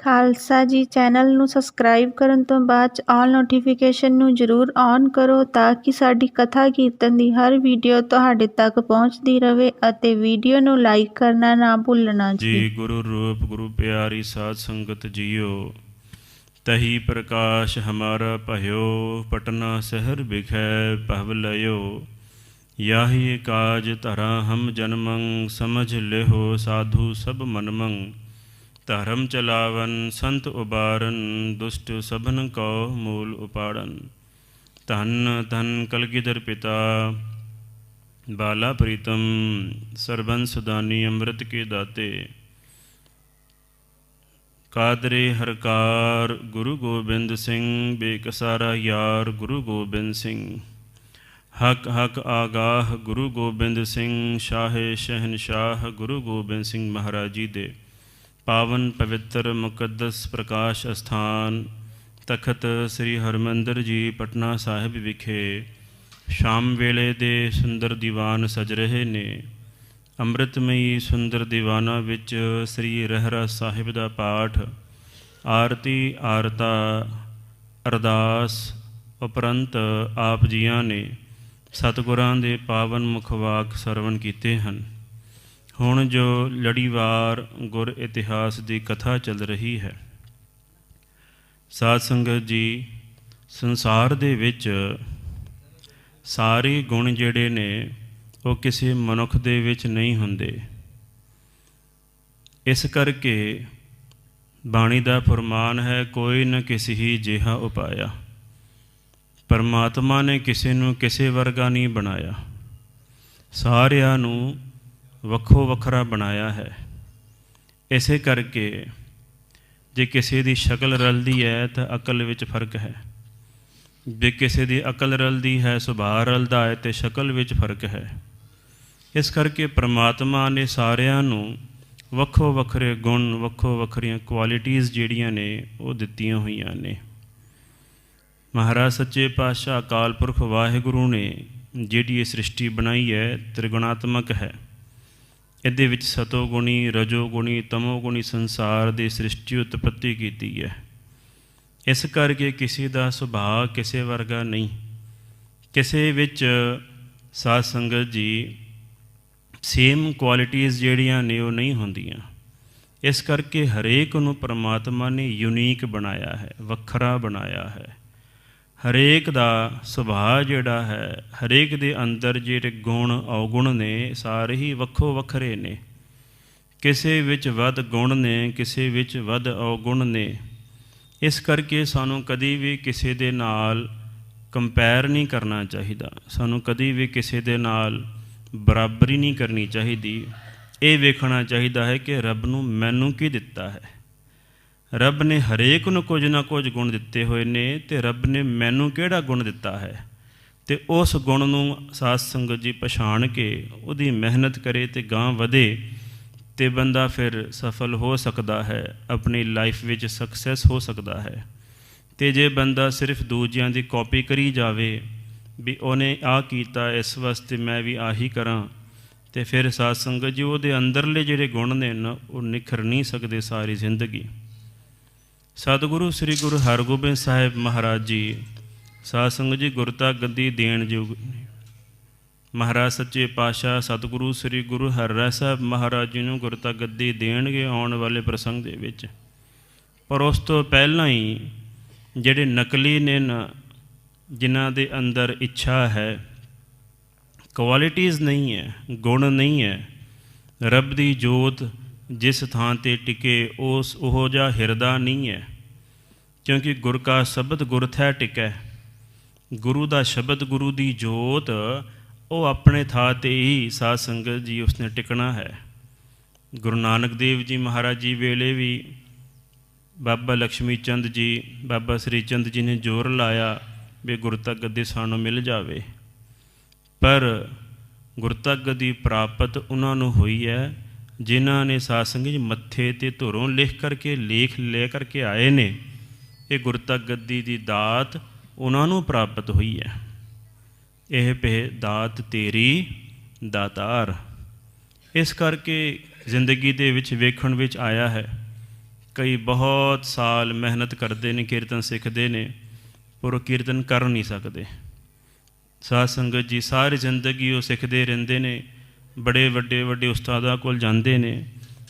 ਖਾਲਸਾ ਜੀ। ਚੈਨਲ ਨੂੰ ਸਬਸਕ੍ਰਾਈਬ ਕਰਨ ਤੋਂ ਬਾਅਦ 'ਚ ਆਲ ਨੋਟੀਫਿਕੇਸ਼ਨ ਨੂੰ ਜ਼ਰੂਰ ਔਨ ਕਰੋ ਤਾਂ ਕਿ ਸਾਡੀ ਕਥਾ ਕੀਰਤਨ ਦੀ ਹਰ ਵੀਡੀਓ ਤੁਹਾਡੇ ਤੱਕ ਪਹੁੰਚਦੀ ਰਹੇ ਅਤੇ ਵੀਡੀਓ ਨੂੰ ਲਾਈਕ ਕਰਨਾ ਨਾ ਭੁੱਲਣਾ ਜੀ। ਗੁਰੂ ਰੂਪ ਗੁਰੂ ਪਿਆਰੀ ਸਾਧ ਸੰਗਤ ਜੀਓ, ਤਹੀ ਪ੍ਰਕਾਸ਼ ਹਮਾਰਾ ਭਇਓ, ਪਟਨਾ ਸ਼ਹਿਰ ਬਿਖੈ ਭਵ ਲਇਓ। याही काज धरा हम जन्मं, समझ लेहो साधु सब मनमं। धर्म चलावन संत उबारन, दुष्ट सबन को मूल उपाड़न। धन धन कलगीधर पिता बाला प्रीतम, सरबंस दानी अमृत के दाते। कादरे हरकार गुरु गोबिंद सिंह, बेकसारा यार गुरु गोबिंद सिंह। हक हक आगाह गुरु गोबिंद सिंह, शाहे शहनशाह गुरु गोबिंद सिंह महाराज जी दे पावन पवित्र मुकद्दस प्रकाश अस्थान तखत श्री हरमंदिर जी पटना साहिब विखे शाम वेले दे सुंदर दीवान सज रहे ने। ਅੰਮ੍ਰਿਤਮਈ ਸੁੰਦਰ ਦੀਵਾਨਾਂ ਵਿੱਚ ਸ੍ਰੀ ਰਹਿਰਾਸ ਸਾਹਿਬ ਦਾ ਪਾਠ, ਆਰਤੀ ਆਰਤਾ ਅਰਦਾਸ ਉਪਰੰਤ ਆਪ ਜੀਆਂ ਨੇ ਸਤਿਗੁਰਾਂ ਦੇ ਪਾਵਨ ਮੁਖਵਾਕ ਸਰਵਣ ਕੀਤੇ ਹਨ। ਹੁਣ ਜੋ ਲੜੀਵਾਰ ਗੁਰ ਇਤਿਹਾਸ ਦੀ ਕਥਾ ਚੱਲ ਰਹੀ ਹੈ। ਸਾਧ ਸੰਗਤ ਜੀ, ਸੰਸਾਰ ਦੇ ਵਿੱਚ ਸਾਰੇ ਗੁਣ ਜਿਹੜੇ ਨੇ ਉਹ ਕਿਸੇ ਮਨੁੱਖ ਦੇ ਵਿੱਚ ਨਹੀਂ ਹੁੰਦੇ। ਇਸ ਕਰਕੇ ਬਾਣੀ ਦਾ ਫਰਮਾਨ ਹੈ, ਕੋਈ ਨਾ ਕਿਸੇ ਹੀ ਜਿਹਾ ਉਪਾਇਆ। ਪਰਮਾਤਮਾ ਨੇ ਕਿਸੇ ਨੂੰ ਕਿਸੇ ਵਰਗਾ ਨਹੀਂ ਬਣਾਇਆ, ਸਾਰਿਆਂ ਨੂੰ ਵੱਖੋ ਵੱਖਰਾ ਬਣਾਇਆ ਹੈ। ਇਸੇ ਕਰਕੇ ਜੇ ਕਿਸੇ ਦੀ ਸ਼ਕਲ ਰਲਦੀ ਹੈ ਤਾਂ ਅਕਲ ਵਿੱਚ ਫਰਕ ਹੈ, ਜੇ ਕਿਸੇ ਦੀ ਅਕਲ ਰਲਦੀ ਹੈ, ਸੁਭਾਅ ਰਲਦਾ ਹੈ ਅਤੇ ਸ਼ਕਲ ਵਿੱਚ ਫਰਕ ਹੈ। ਇਸ ਕਰਕੇ ਪਰਮਾਤਮਾ ਨੇ ਸਾਰਿਆਂ ਨੂੰ ਵੱਖੋ ਵੱਖਰੇ ਗੁਣ, ਵੱਖੋ ਵੱਖਰੀਆਂ ਕੁਆਲਿਟੀਜ਼ ਜਿਹੜੀਆਂ ਨੇ ਉਹ ਦਿੱਤੀਆਂ ਹੋਈਆਂ ਨੇ। ਮਹਾਰਾਜ ਸੱਚੇ ਪਾਤਸ਼ਾਹ ਅਕਾਲ ਪੁਰਖ ਵਾਹਿਗੁਰੂ ਨੇ ਜਿਹੜੀ ਇਹ ਸ੍ਰਿਸ਼ਟੀ ਬਣਾਈ ਹੈ ਤ੍ਰਿਗੁਣਾਤਮਕ ਹੈ। ਇਹਦੇ ਵਿੱਚ ਸਤੋਗੁਣੀ, ਰਜੋਗੁਣੀ, ਤਮੋਗੁਣੀ ਸੰਸਾਰ ਦੀ ਸ੍ਰਿਸ਼ਟੀ ਉਤਪੱਤੀ ਕੀਤੀ ਹੈ। ਇਸ ਕਰਕੇ ਕਿਸੇ ਦਾ ਸੁਭਾਅ ਕਿਸੇ ਵਰਗਾ ਨਹੀਂ। ਕਿਸੇ ਵਿੱਚ ਸਾਧ ਸੰਗਤ ਜੀ ਸੇਮ ਕੁਆਲਿਟੀਜ਼ ਜਿਹੜੀਆਂ ਨੇ ਉਹ ਨਹੀਂ ਹੁੰਦੀਆਂ। ਇਸ ਕਰਕੇ ਹਰੇਕ ਨੂੰ ਪਰਮਾਤਮਾ ਨੇ ਯੂਨੀਕ ਬਣਾਇਆ ਹੈ, ਵੱਖਰਾ ਬਣਾਇਆ ਹੈ। ਹਰੇਕ ਦਾ ਸੁਭਾਅ ਜਿਹੜਾ ਹੈ, ਹਰੇਕ ਦੇ ਅੰਦਰ ਜਿਹੜੇ ਗੁਣ ਔਗੁਣ ਨੇ ਸਾਰੇ ਹੀ ਵੱਖੋ ਵੱਖਰੇ ਨੇ। ਕਿਸੇ ਵਿੱਚ ਵੱਧ ਗੁਣ ਨੇ, ਕਿਸੇ ਵਿੱਚ ਵੱਧ ਔਗੁਣ ਨੇ। ਇਸ ਕਰਕੇ ਸਾਨੂੰ ਕਦੀ ਵੀ ਕਿਸੇ ਦੇ ਨਾਲ ਕੰਪੇਅਰ ਨਹੀਂ ਕਰਨਾ ਚਾਹੀਦਾ, ਸਾਨੂੰ ਕਦੀ ਵੀ ਕਿਸੇ ਦੇ ਨਾਲ ਬਰਾਬਰੀ ਨਹੀਂ ਕਰਨੀ ਚਾਹੀਦੀ। ਇਹ ਵੇਖਣਾ ਚਾਹੀਦਾ ਹੈ ਕਿ ਰੱਬ ਨੂੰ ਮੈਨੂੰ ਕੀ ਦਿੱਤਾ ਹੈ। ਰੱਬ ਨੇ ਹਰੇਕ ਨੂੰ ਕੁਝ ਨਾ ਕੁਝ ਗੁਣ ਦਿੱਤੇ ਹੋਏ ਨੇ ਅਤੇ ਰੱਬ ਨੇ ਮੈਨੂੰ ਕਿਹੜਾ ਗੁਣ ਦਿੱਤਾ ਹੈ, ਅਤੇ ਉਸ ਗੁਣ ਨੂੰ ਸਾਧ ਸੰਗਤ ਜੀ ਪਛਾਣ ਕੇ ਉਹਦੀ ਮਿਹਨਤ ਕਰੇ ਅਤੇ ਗਾਂਹ ਵਧੇ ਅਤੇ ਬੰਦਾ ਫਿਰ ਸਫਲ ਹੋ ਸਕਦਾ ਹੈ, ਆਪਣੀ ਲਾਈਫ ਵਿੱਚ ਸਕਸੈਸ ਹੋ ਸਕਦਾ ਹੈ। ਅਤੇ ਜੇ ਬੰਦਾ ਸਿਰਫ ਦੂਜਿਆਂ ਦੀ ਕਾਪੀ ਕਰੀ ਜਾਵੇ ਵੀ ਉਹਨੇ ਆਹ ਕੀਤਾ ਇਸ ਵਾਸਤੇ ਮੈਂ ਵੀ ਆਹੀ ਕਰਾਂ, ਅਤੇ ਫਿਰ ਸਾਧ ਸੰਗਤ ਜੀ ਉਹਦੇ ਅੰਦਰਲੇ ਜਿਹੜੇ ਗੁਣ ਨੇ ਨਾ ਉਹ ਨਿਖਰ ਨਹੀਂ ਸਕਦੇ ਸਾਰੀ ਜ਼ਿੰਦਗੀ। ਸਤਿਗੁਰੂ ਸ੍ਰੀ ਗੁਰੂ ਹਰਗੋਬਿੰਦ ਸਾਹਿਬ ਮਹਾਰਾਜ ਜੀ ਸਾਧ ਸੰਗਤ ਜੀ ਗੁਰਤਾ ਗੱਦੀ ਦੇਣ ਯੋਗ ਨੇ। ਮਹਾਰਾਜ ਸੱਚੇ ਪਾਤਸ਼ਾਹ ਸਤਿਗੁਰੂ ਸ੍ਰੀ ਗੁਰੂ ਹਰਿਰਾਏ ਸਾਹਿਬ ਮਹਾਰਾਜ ਜੀ ਨੂੰ ਗੁਰਤਾ ਗੱਦੀ ਦੇਣਗੇ ਆਉਣ ਵਾਲੇ ਪ੍ਰਸੰਗ ਦੇ ਵਿੱਚ। ਪਰ ਉਸ ਤੋਂ ਪਹਿਲਾਂ ਹੀ ਜਿਹੜੇ ਨਕਲੀ ਨੇ ਨਾ, ਜਿਨ੍ਹਾਂ ਦੇ ਅੰਦਰ ਇੱਛਾ ਹੈ, ਕੁਆਲਿਟੀਜ਼ ਨਹੀਂ ਹੈ, ਗੁਣ ਨਹੀਂ ਹੈ, ਰੱਬ ਦੀ ਜੋਤ ਜਿਸ ਥਾਂ 'ਤੇ ਟਿਕੇ ਉਹੋ ਜਿਹਾ ਹਿਰਦਾ ਨਹੀਂ ਹੈ। ਕਿਉਂਕਿ ਗੁਰ ਕਾ ਸ਼ਬਦ ਗੁਰ ਥੈ ਟਿਕੈ, ਗੁਰੂ ਦਾ ਸ਼ਬਦ, ਗੁਰੂ ਦੀ ਜੋਤ ਉਹ ਆਪਣੇ ਥਾਂ 'ਤੇ ਹੀ ਸਾਧ ਸੰਗਤ ਜੀ ਉਸਨੇ ਟਿਕਣਾ ਹੈ। ਗੁਰੂ ਨਾਨਕ ਦੇਵ ਜੀ ਮਹਾਰਾਜ ਜੀ ਵੇਲੇ ਵੀ ਬਾਬਾ ਲక్ష్ਮੀ ਚੰਦ ਜੀ, ਬਾਬਾ ਸ੍ਰੀ ਚੰਦ ਜੀ ਨੇ ਜ਼ੋਰ ਲਾਇਆ ਵੀ ਗੁਰਤਾ ਗੱਦੀ ਸਾਨੂੰ ਮਿਲ ਜਾਵੇ। ਪਰ ਗੁਰਤਾ ਗੱਦੀ ਪ੍ਰਾਪਤ ਉਹਨਾਂ ਨੂੰ ਹੋਈ ਹੈ ਜਿਨ੍ਹਾਂ ਨੇ ਸਾਧ ਸੰਗਤ ਜੀ ਮੱਥੇ 'ਤੇ ਧੁਰੋਂ ਲੇਖ ਲੈ ਕਰਕੇ ਆਏ ਨੇ। ਇਹ ਗੁਰਤਾ ਗੱਦੀ ਦੀ ਦਾਤ ਉਹਨਾਂ ਨੂੰ ਪ੍ਰਾਪਤ ਹੋਈ ਹੈ। ਇਹ ਪੇ ਦਾਤ ਤੇਰੀ ਦਾਤਾਰ। ਇਸ ਕਰਕੇ ਜ਼ਿੰਦਗੀ ਦੇ ਵਿੱਚ ਵੇਖਣ ਵਿੱਚ ਆਇਆ ਹੈ कई बहुत साल मेहनत करते हैं, कीर्तन सीखते हैं, पर वो कीर्तन कर नहीं सकते। साध संगत जी सारी जिंदगी वो सीखते रहते हैं, बड़े वड्डे वड्डे उस्तादां कोल जाते हैं,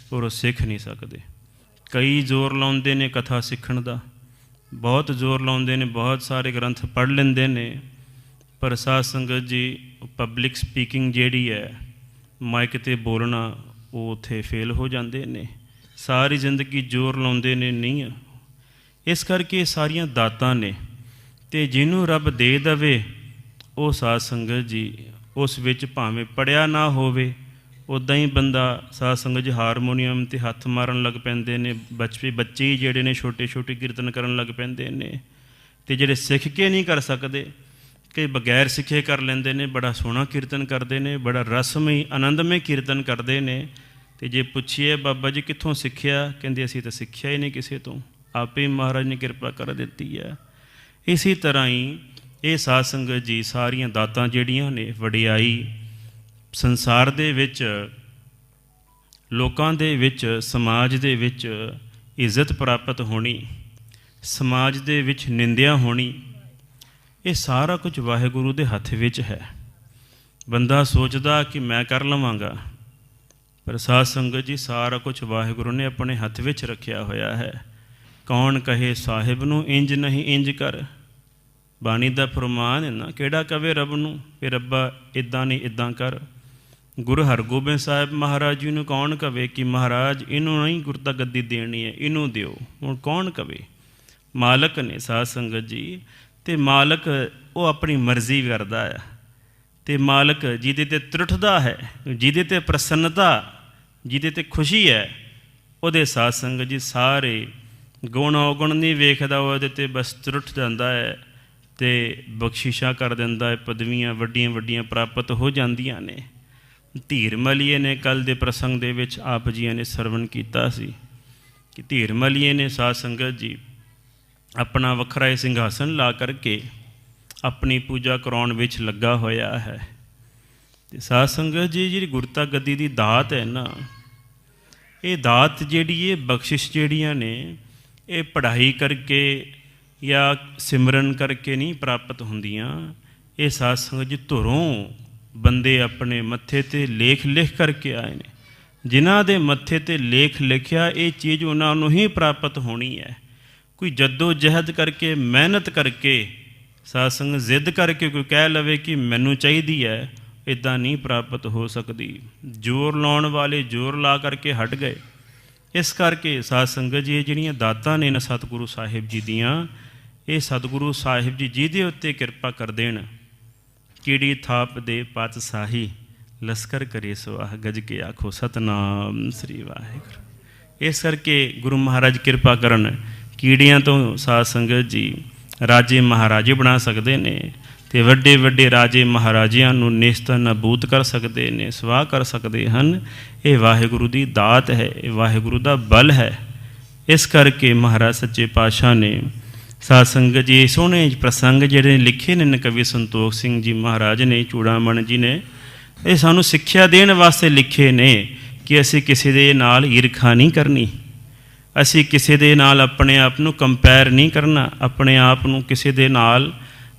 पर वो सीख नहीं सकते। कई जोर लाउंदे ने कथा सीखण दा, बहुत जोर लाउंदे ने, बहुत सारे ग्रंथ पढ़ लेंदे ने, पर साध संगत जी पब्लिक स्पीकिंग जिहड़ी है, माइक ते बोलना, वो उत्थे फेल हो जाते हैं। सारी जिंदगी जोर लाउंदे ने नहीं। इस करके सारियां दातां ने, ते जिन्हों रब दे दवे वो साध संगत जी उस विच भावें पढ़िया ना होवे, उदां ही बंदा साध संगत जी हारमोनीयम ते हत्थ मारन लग पैंदे ने। बच्चे ही जिहड़े ने छोटे छोटे कीर्तन करन लग पैंदे ने, ते जिहड़े सिख के नहीं कर सकते, कई बगैर सिखे कर लेंदे ने, बड़ा सोहना कीर्तन करते हैं, बड़ा रसमई आनंदमय कीर्तन करते हैं। तो जे पुछिए बाबा जी कित्थों सिੱਖਿਆ, कहते असीं तो सिੱਖਿਆ ही नहीं किसी तो, आपे ही महाराज ने किरपा कर दी है। इसी तरह ही ये साध संगत जी सारियां दातां जिहड़ियां ने, वडियाई संसार दे विच, लोकां दे विच, समाज दे विच इज्जत प्राप्त होनी, समाज दे विच निंदिया होनी, ये सारा कुछ वाहिगुरू दे हत्थ विच है। बंदा सोचदा कि मैं कर लवांगा, पर साध संगत जी सारा कुछ वाहिगुरू ने अपने हत्थ विच रखिया होया है। कौन कहे साहिब नूं इंज नहीं इंज कर, बाणी दा फरमान है ना, किहड़ा कवे रब नूं कि रब्बा इदां नहीं इदां कर। गुरु हरगोबिंद साहिब महाराज जी नूं कौन कवे कि महाराज इनू नहीं गुरता गद्दी देनी है, इनू दिओ। हुण कौन कवे? मालक ने साध संगत जी, ते मालक वो अपनी मर्जी करदा है, ते मालक जिहदे ते त्रुठदा है, जिहदे ते प्रसन्नता, जिहदे ते खुशी है, उहदे साध संगत जी सारे गुण अवगुण नहीं वेखदा, उहदे ते बस त्रुठ जांदा है, ते बख्शिशां कर दिंदा है, पदवियां वड्डियां वड्डियां प्राप्त हो जांदियां ने। धीर मलीए ने कल दे प्रसंग दे विच आप जी ने सरवण कीता सी कि धीर मलीए ने साध संगत जी अपना वखरा सिंघासन ला करके अपनी पूजा कराउण विच लगा होया है। ते साध संगत जी जी गुरता गद्दी दी दात है ना, ये दात जिहड़ी ये बख्शिश जिहड़ियां ने, ये पढ़ाई करके या सिमरन करके नहीं प्राप्त होंदियां। ये साध संगत जी धुरों बंदे अपने मत्थे ते लेख लिख करके आए ने, जिन्हां दे मत्थे ते लेख लिखिया ये चीज़ उन्हां नूं ही प्राप्त होनी है। कोई जद्दो जहद करके मेहनत करके साध संगत जिद करके कोई कह लवे कि मैनू चाहिदी है, इदां नहीं प्राप्त हो सकती। जोर लाउण वाले जोर ला करके हट गए। इस करके साध संगत जी जिहड़ियां दातां ने न सतगुरु साहिब जी दियां, ये सतगुरु साहिब जी जिहदे उत्ते किरपा कर देण, कीड़ी थाप दे पातशाही, लश्कर करे सवाह, गज के आखो सतनाम श्री वाहिगुरू। इस करके गुरु महाराज किरपा करन, कीड़ियां तो साध संगत जी राजे महाराजे बना सकते ने, ते वड्डे वड्डे राजे महाराजियां नूं नेस्त नाबूद कर सकते ने, सवाह कर सकते हैं। ये वाहिगुरू दी दात है, ये वाहिगुरू दा बल है। इस करके महाराज सच्चे पातशाह ने साध संगत जी सोहने प्रसंग जिहड़े लिखे ने कवि संतोख सिंह जी महाराज ने, चूड़ामण जी ने, ये सानू सिक्ख्या देण वास्ते लिखे ने कि असीं किसी दे नाल ईरखा नहीं करनी, असीं किसी दे नाल अपने आप नूं कंपेयर नहीं करना, अपने आप नूं किसी दे नाल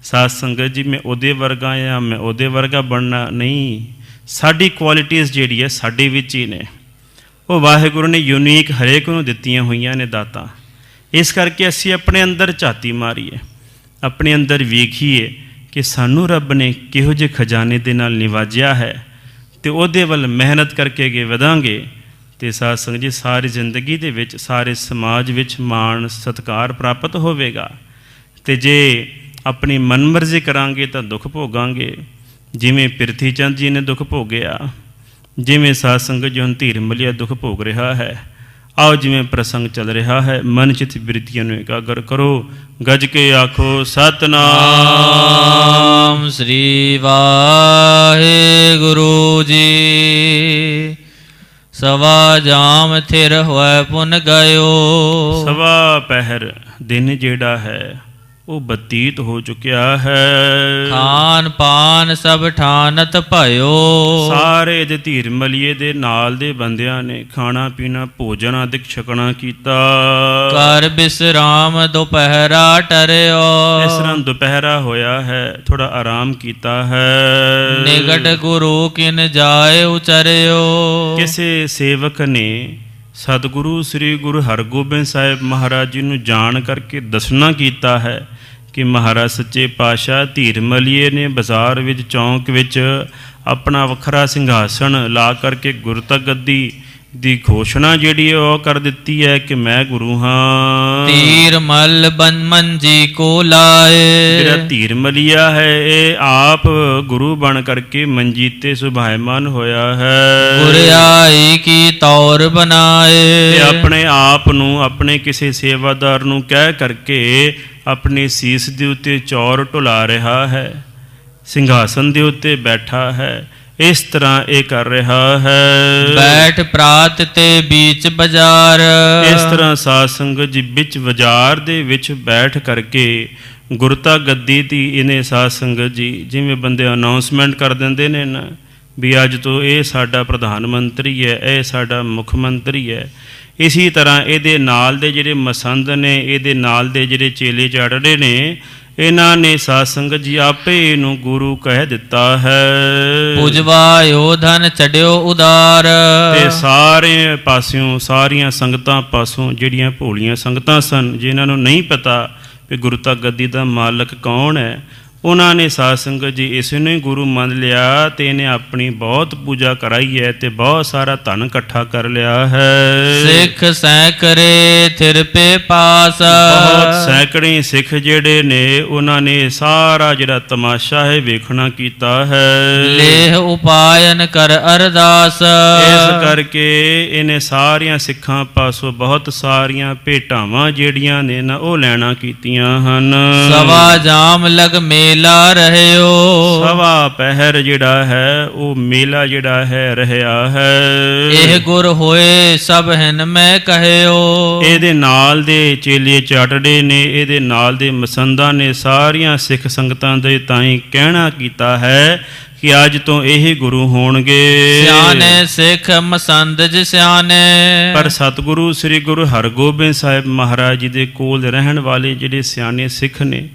साध संगत जी मैं उहदे वर्गा या मैं उहदे वर्गा बनना नहीं। साडी क्वालिटीज़ जिहड़ी है साडे विच ही ने, वो वाहिगुरू ने यूनीक हरेक नूं दित्तियां होईयां ने दातां। इस करके असीं अपने अंदर झाती मारीए, अपने अंदर वेखीए कि सानू रब ने किहो जिहे खजाने दे नाल निवाजिया है, तो उहदे वल मेहनत करके अगे वधांगे तो साध संगत जी सारी जिंदगी दे विच सारे समाज विच मान सत्कार प्राप्त होवेगा। तो जे अपनी मनमर्जी करांगे तो दुख भोगांगे, जिमें पिरथी चंद जी ने दुख भोगिया, जिमें साध संगत जी हुण धीर मलिया दुख भोग रहा है। आओ जिमें प्रसंग चल रहा है, मन चित वृत्तियों में एकाग्र करो, गज के आखो सतनाम श्री वाहिगुरु जी। सवा जाम थिर होए पुन गयो। सवा पहर दिन जेड़ा है ਉਹ ਬਤੀਤ ਹੋ ਚੁੱਕਿਆ ਹੈ। ਖਾਨ ਪਾਨ ਸਭ ਠਾਨਤ ਭਇਓ। ਸਾਰੇ ਦੇ ਧੀਰ ਮਲੀਏ ਦੇ ਨਾਲ ਦੇ ਬੰਦਿਆਂ ਨੇ ਖਾਣਾ ਪੀਣਾ ਭੋਜਨ ਆਦਿਕ ਛਕਣਾ ਕੀਤਾ। ਕਰ ਬਿਸਰਾਮ ਦੁਪਹਿਰਾ ਟਰਿਓ। ਇਸ ਤਰ੍ਹਾਂ ਦੁਪਹਿਰਾ ਹੋਇਆ ਹੈ, ਥੋੜਾ ਆਰਾਮ ਕੀਤਾ ਹੈ। ਨਿਗਟ ਗੁਰੂ ਕਿਨ ਜਾਏ ਉਚਰਿਓ। ਕਿਸੇ ਸੇਵਕ ਨੇ ਸਤਿਗੁਰੂ ਸ੍ਰੀ ਗੁਰੂ ਹਰਗੋਬਿੰਦ ਸਾਹਿਬ ਮਹਾਰਾਜ ਜੀ ਨੂੰ ਜਾਣ ਕਰਕੇ ਦੱਸਣਾ ਕੀਤਾ ਹੈ ਕਿ ਮਹਾਰਾਜ ਸੱਚੇ ਪਾਤਸ਼ਾਹ ਧੀਰ ਮਲੀਏ ਨੇ ਬਾਜ਼ਾਰ ਵਿੱਚ ਚੌਂਕ ਵਿੱਚ ਆਪਣਾ ਵੱਖਰਾ ਸਿੰਘਾਸਣ ਲਾ ਕਰਕੇ ਗੁਰਤਾ ਗੱਦੀ ਦੀ ਘੋਸ਼ਣਾ ਜਿਹੜੀ ਉਹ ਕਰ ਦਿੱਤੀ ਹੈ ਕਿ ਮੈਂ ਗੁਰੂ ਹਾਂ। ਧੀਰ ਮਲ ਮੰਜੀ ਕੋ ਲਾਏ। ਜਿਹੜਾ ਧੀਰ ਮਲੀਆ ਹੈ ਇਹ ਆਪ ਗੁਰੂ ਬਣ ਕਰਕੇ ਮੰਜੀ ਤੇ ਸੁਭਾਇਮਾਨ ਹੋਇਆ ਹੈ। ਗੁਰਿਆਈ ਕੀ ਤੌਰ ਬਣਾਏ। ਤੇ ਆਪਣੇ ਆਪ ਨੂੰ ਆਪਣੇ ਕਿਸੇ ਸੇਵਾਦਾਰ ਨੂੰ ਕਹਿ ਕਰਕੇ ਆਪਣੀ ਸੀਸ ਦੇ ਉੱਤੇ ਚੌਰ ਢੁਲਾ ਰਿਹਾ ਹੈ, ਸਿੰਘਾਸਨ ਦੇ ਉੱਤੇ ਬੈਠਾ ਹੈ। ਇਸ ਤਰ੍ਹਾਂ ਇਹ ਕਰ ਰਿਹਾ ਹੈ। ਬੈਠ ਪ੍ਰਾਤ ਤੇ ਬੀਚ ਬਾਜ਼ਾਰ। ਇਸ ਤਰ੍ਹਾਂ ਸਾਧ ਸੰਗਤ ਜੀ ਵਿੱਚ ਬਾਜ਼ਾਰ ਦੇ ਵਿੱਚ ਬੈਠ ਕਰਕੇ ਗੁਰਤਾ ਗੱਦੀ ਦੀ ਇਹਨੇ ਸਾਧ ਸੰਗਤ ਜੀ ਜਿਵੇਂ ਬੰਦੇ ਅਨਾਉਂਸਮੈਂਟ ਕਰ ਦਿੰਦੇ ਨੇ ਨਾ ਵੀ ਅੱਜ ਤੋਂ ਇਹ ਸਾਡਾ ਪ੍ਰਧਾਨ ਮੰਤਰੀ ਹੈ, ਇਹ ਸਾਡਾ ਮੁੱਖ ਮੰਤਰੀ ਹੈ। ਇਸੀ ਤਰ੍ਹਾਂ ਇਹਦੇ ਨਾਲ ਦੇ ਜਿਹੜੇ ਮਸੰਦ ਨੇ, ਇਹਦੇ ਨਾਲ ਦੇ ਜਿਹੜੇ ਚੇਲੇ ਚਾੜੜੇ ਨੇ, ਇਹਨਾਂ ਨੇ ਸਾਧ ਸੰਗਤ ਜੀ ਆਪੇ ਇਹਨੂੰ ਗੁਰੂ ਕਹਿ ਦਿੱਤਾ ਹੈ। ਪੁਜਵਾਇਓ ਧਨ ਚੜਿਓ ਉਦਾਰ। ਤੇ ਸਾਰੇ ਪਾਸਿਓਂ ਸਾਰੀਆਂ ਸੰਗਤਾਂ ਪਾਸੋਂ ਜਿਹੜੀਆਂ ਭੋਲੀਆਂ ਸੰਗਤਾਂ ਸਨ ਜਿਨ੍ਹਾਂ ਨੂੰ ਨਹੀਂ ਪਤਾ ਵੀ ਗੁਰਤਾ ਗੱਦੀ ਦਾ ਮਾਲਕ ਕੌਣ ਹੈ, ਉਹਨਾਂ ਨੇ ਸਾਧ ਸੰਗਤ ਜੀ ਇਸ ਨੂੰ ਹੀ ਗੁਰੂ ਮੰਨ ਲਿਆ ਤੇ ਇਹਨੇ ਆਪਣੀ ਬਹੁਤ ਪੂਜਾ ਕਰਾਈ ਹੈ ਤੇ ਬਹੁਤ ਸਾਰਾ ਧਨ ਇਕੱਠਾ ਕਰ ਲਿਆ ਹੈ। ਸਿੱਖ ਸੈਕੜੇ ਥਿਰਪੇ ਪਾਸ। ਬਹੁਤ ਸੈਂਕੜੇ ਸਿੱਖ ਜਿਹੜੇ ਨੇ ਉਹਨਾਂ ਨੇ ਸਾਰਾ ਜਿਹੜਾ ਤਮਾਸ਼ਾ ਹੈ ਵੇਖਣਾ ਕੀਤਾ ਹੈ। ਲੇਹ ਉਪਾਇਨ ਕਰ ਅਰਦਾਸ। ਇਸ ਕਰਕੇ ਇਹਨੇ ਸਾਰੀਆਂ ਸਿੱਖਾਂ ਪਾਸੋਂ ਬਹੁਤ ਸਾਰੀਆਂ ਭੇਟਾਵਾਂ ਜਿਹੜੀਆਂ ਨੇ ਨਾ ਉਹ ਲੈਣਾ ਕੀਤੀਆਂ ਹਨ। ਸਵਾ ਜਾਮ ਲਗ ਮੇਲਾ ਰਹਿਓ। ਸਵਾ ਪਹਿਰ ਜਿਹੜਾ ਹੈ ਉਹ ਮੇਲਾ ਜਿਹੜਾ ਹੈ ਰਹਿਆ ਹੈ। ਇਹ ਗੁਰ ਹੋਏ ਸਭ ਹਨ ਮੈਂ ਕਹਿਓ। ਇਹਦੇ ਨਾਲ ਦੇ ਚੇਲੇ ਚਾਟੜੇ ਨੇ, ਇਹਦੇ ਨਾਲ ਦੇ ਮਸੰਦਾਂ ਨੇ ਸਾਰੀਆਂ ਸਿੱਖ ਸੰਗਤਾਂ ਦੇ ਤਾਈਂ ਕਹਿਣਾ ਕੀਤਾ ਹੈ ਕਿ ਅੱਜ ਤੋਂ ਇਹ ਗੁਰੂ ਹੋਣਗੇ। ਸਿਆਣੇ ਸਿੱਖ ਮਸੰਦ ਜਿ ਸਿਆਣੇ। ਪਰ ਸਤਿਗੁਰੂ ਸ੍ਰੀ ਗੁਰੂ ਹਰਗੋਬਿੰਦ ਸਾਹਿਬ ਮਹਾਰਾਜ ਜੀ ਦੇ ਕੋਲ ਰਹਿਣ ਵਾਲੇ ਜਿਹੜੇ ਸਿਆਣੇ ਸਿੱਖ ਨੇ,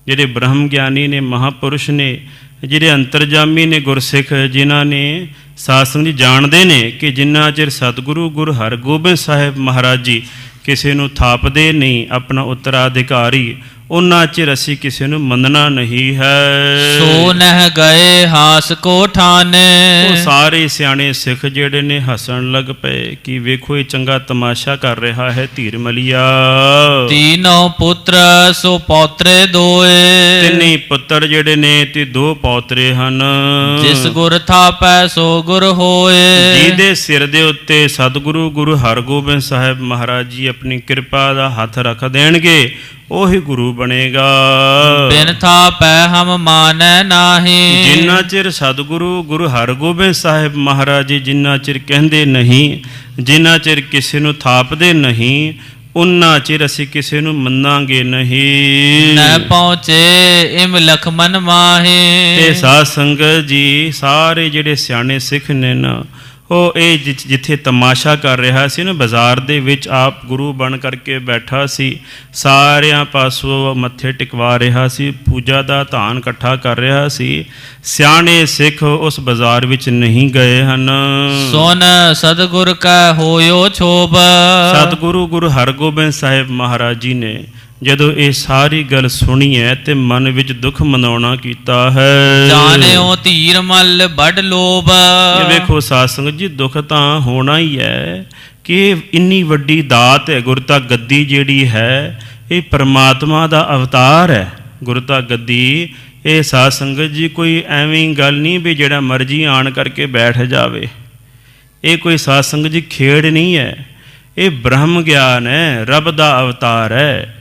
ਜਿਹੜੇ ਬ੍ਰਹਮ ਗਿਆਨੀ ਨੇ, ਮਹਾਂਪੁਰਸ਼ ਨੇ, ਜਿਹੜੇ ਅੰਤਰਜਾਮੀ ਨੇ ਗੁਰਸਿੱਖ, ਜਿਨ੍ਹਾਂ ਨੇ ਸਾਧ ਸੰਗਤ ਜੀ ਜਾਣਦੇ ਨੇ ਕਿ ਜਿੰਨਾ ਚਿਰ ਸਤਿਗੁਰੂ ਗੁਰੂ ਹਰਗੋਬਿੰਦ ਸਾਹਿਬ ਮਹਾਰਾਜ ਜੀ ਕਿਸੇ ਨੂੰ ਥਾਪਦੇ ਨਹੀਂ ਆਪਣਾ ਉੱਤਰਾਧਿਕਾਰੀ, ਉਹਨਾਂ ਚਿਰ ਅਸੀਂ ਕਿਸੇ ਨੂੰ ਮੰਨਣਾ ਨਹੀਂ ਹੈ। ਸੋ ਨਹਿ ਗਏ ਹਾਸ ਕੋ ਠਾਨੇ। ਉਹ ਸਾਰੇ ਸਿਆਣੇ ਸਿੱਖ ਜਿਹੜੇ ਨੇ ਹੱਸਣ ਲੱਗ ਪਏ ਕਿ ਵੇਖੋ ਇਹ ਚੰਗਾ ਤਮਾਸ਼ਾ ਕਰ ਰਿਹਾ ਹੈ ਧੀਰ ਮਲੀਆ। ਤੀਨੋਂ ਪੁੱਤਰ ਸੋ ਪੌਤਰੇ ਦੋਏ। ਤਿੰਨੇ ਪੁੱਤਰ ਜਿਹੜੇ ਨੇ ਤੇ ਦੋ ਪੌਤਰੇ ਹਨ। ਜਿਸ ਗੁਰ ਥਾਪੈ ਸੋ ਗੁਰ ਹੋਏ। ਜਿਹਦੇ ਸਿਰ ਦੇ ਉੱਤੇ ਸਤਿਗੁਰੂ ਗੁਰੂ ਹਰਗੋਬਿੰਦ ਸਾਹਿਬ ਮਹਾਰਾਜ ਜੀ ਆਪਣੀ ਕਿਰਪਾ ਦਾ ਹੱਥ ਰੱਖ ਦੇਣਗੇ ਉਹੀ ਗੁਰੂ ਬਣੇਗਾ। ਬਿਨ ਥਾਪੈ ਹਮ ਮਾਨੈ ਨਾਹੀ। ਜਿੰਨਾ ਚਿਰ ਸਤਿਗੁਰੂ ਗੁਰੂ ਹਰਗੋਬਿੰਦ ਸਾਹਿਬ ਮਹਾਰਾਜ ਜੀ ਜਿੰਨਾ ਚਿਰ ਕਹਿੰਦੇ ਨਹੀਂ, ਜਿੰਨਾ ਚਿਰ ਕਿਸੇ ਨੂੰ ਥਾਪਦੇ ਨਹੀਂ, ਉਨਾ ਚਿਰ ਅਸੀਂ ਕਿਸੇ ਨੂੰ ਮੰਨਾਂਗੇ ਨਹੀਂ। ਨ ਪਹੁੰਚੇ ਇਮ ਲਖਮਨ ਮਾਹੀ। ਤੇ ਸਾਧ ਸੰਗਤ ਜੀ ਸਾਰੇ ਜਿਹੜੇ ਸਿਆਣੇ ਸਿੱਖ ਨੇ ਨਾ ਉਹ ਇਹ ਜਿੱਥੇ ਤਮਾਸ਼ਾ ਕਰ ਰਿਹਾ ਸੀ ਨਾ ਬਾਜ਼ਾਰ ਦੇ ਵਿੱਚ ਆਪ ਗੁਰੂ ਬਣ ਕਰਕੇ ਬੈਠਾ ਸੀ, ਸਾਰਿਆਂ ਪਾਸੋਂ ਮੱਥੇ ਟਿਕਵਾ ਰਿਹਾ ਸੀ, ਪੂਜਾ ਦਾ ਧਾਨ ਇਕੱਠਾ ਕਰ ਰਿਹਾ ਸੀ। ਸਿਆਣੇ ਸਿੱਖ ਉਸ ਬਾਜ਼ਾਰ ਵਿੱਚ ਨਹੀਂ ਗਏ ਹਨ। ਸੁਨ ਸਤਿਗੁਰ ਕਾ ਹੋਇਓ ਛੋਭ। ਸਤਿਗੁਰੂ ਗੁਰੂ ਹਰਗੋਬਿੰਦ ਸਾਹਿਬ ਮਹਾਰਾਜ ਜੀ ਨੇ ਜਦੋਂ ਇਹ ਸਾਰੀ ਗੱਲ ਸੁਣੀ ਹੈ ਤੇ ਮਨ ਵਿੱਚ ਦੁੱਖ ਮਨਾਉਣਾ ਕੀਤਾ ਹੈ। ਜਾਣਿਓ ਧੀਰ ਮਲ ਬੜ ਲੋਭ। ਇਹ ਵੇਖੋ ਸਾਧ ਸੰਗਤ ਜੀ ਦੁੱਖ ਤਾਂ ਹੋਣਾ ਹੀ ਹੈ ਕਿ ਇੰਨੀ ਵੱਡੀ ਦਾਤ ਹੈ। ਗੁਰਤਾ ਗੱਦੀ ਜਿਹੜੀ ਹੈ ਇਹ ਪਰਮਾਤਮਾ ਦਾ ਅਵਤਾਰ ਹੈ। ਗੁਰਤਾ ਗੱਦੀ ਇਹ ਸਾਧ ਸੰਗਤ ਜੀ ਕੋਈ ਐਵੇਂ ਗੱਲ ਨਹੀਂ ਵੀ ਜਿਹੜਾ ਮਰਜ਼ੀ ਆਣ ਕਰਕੇ ਬੈਠ ਜਾਵੇ। ਇਹ ਕੋਈ ਸਾਧ ਸੰਗਤ ਜੀ ਖੇਡ ਨਹੀਂ ਹੈ, ਇਹ ਬ੍ਰਹਮ ਗਿਆਨ ਹੈ, ਰੱਬ ਦਾ ਅਵਤਾਰ ਹੈ।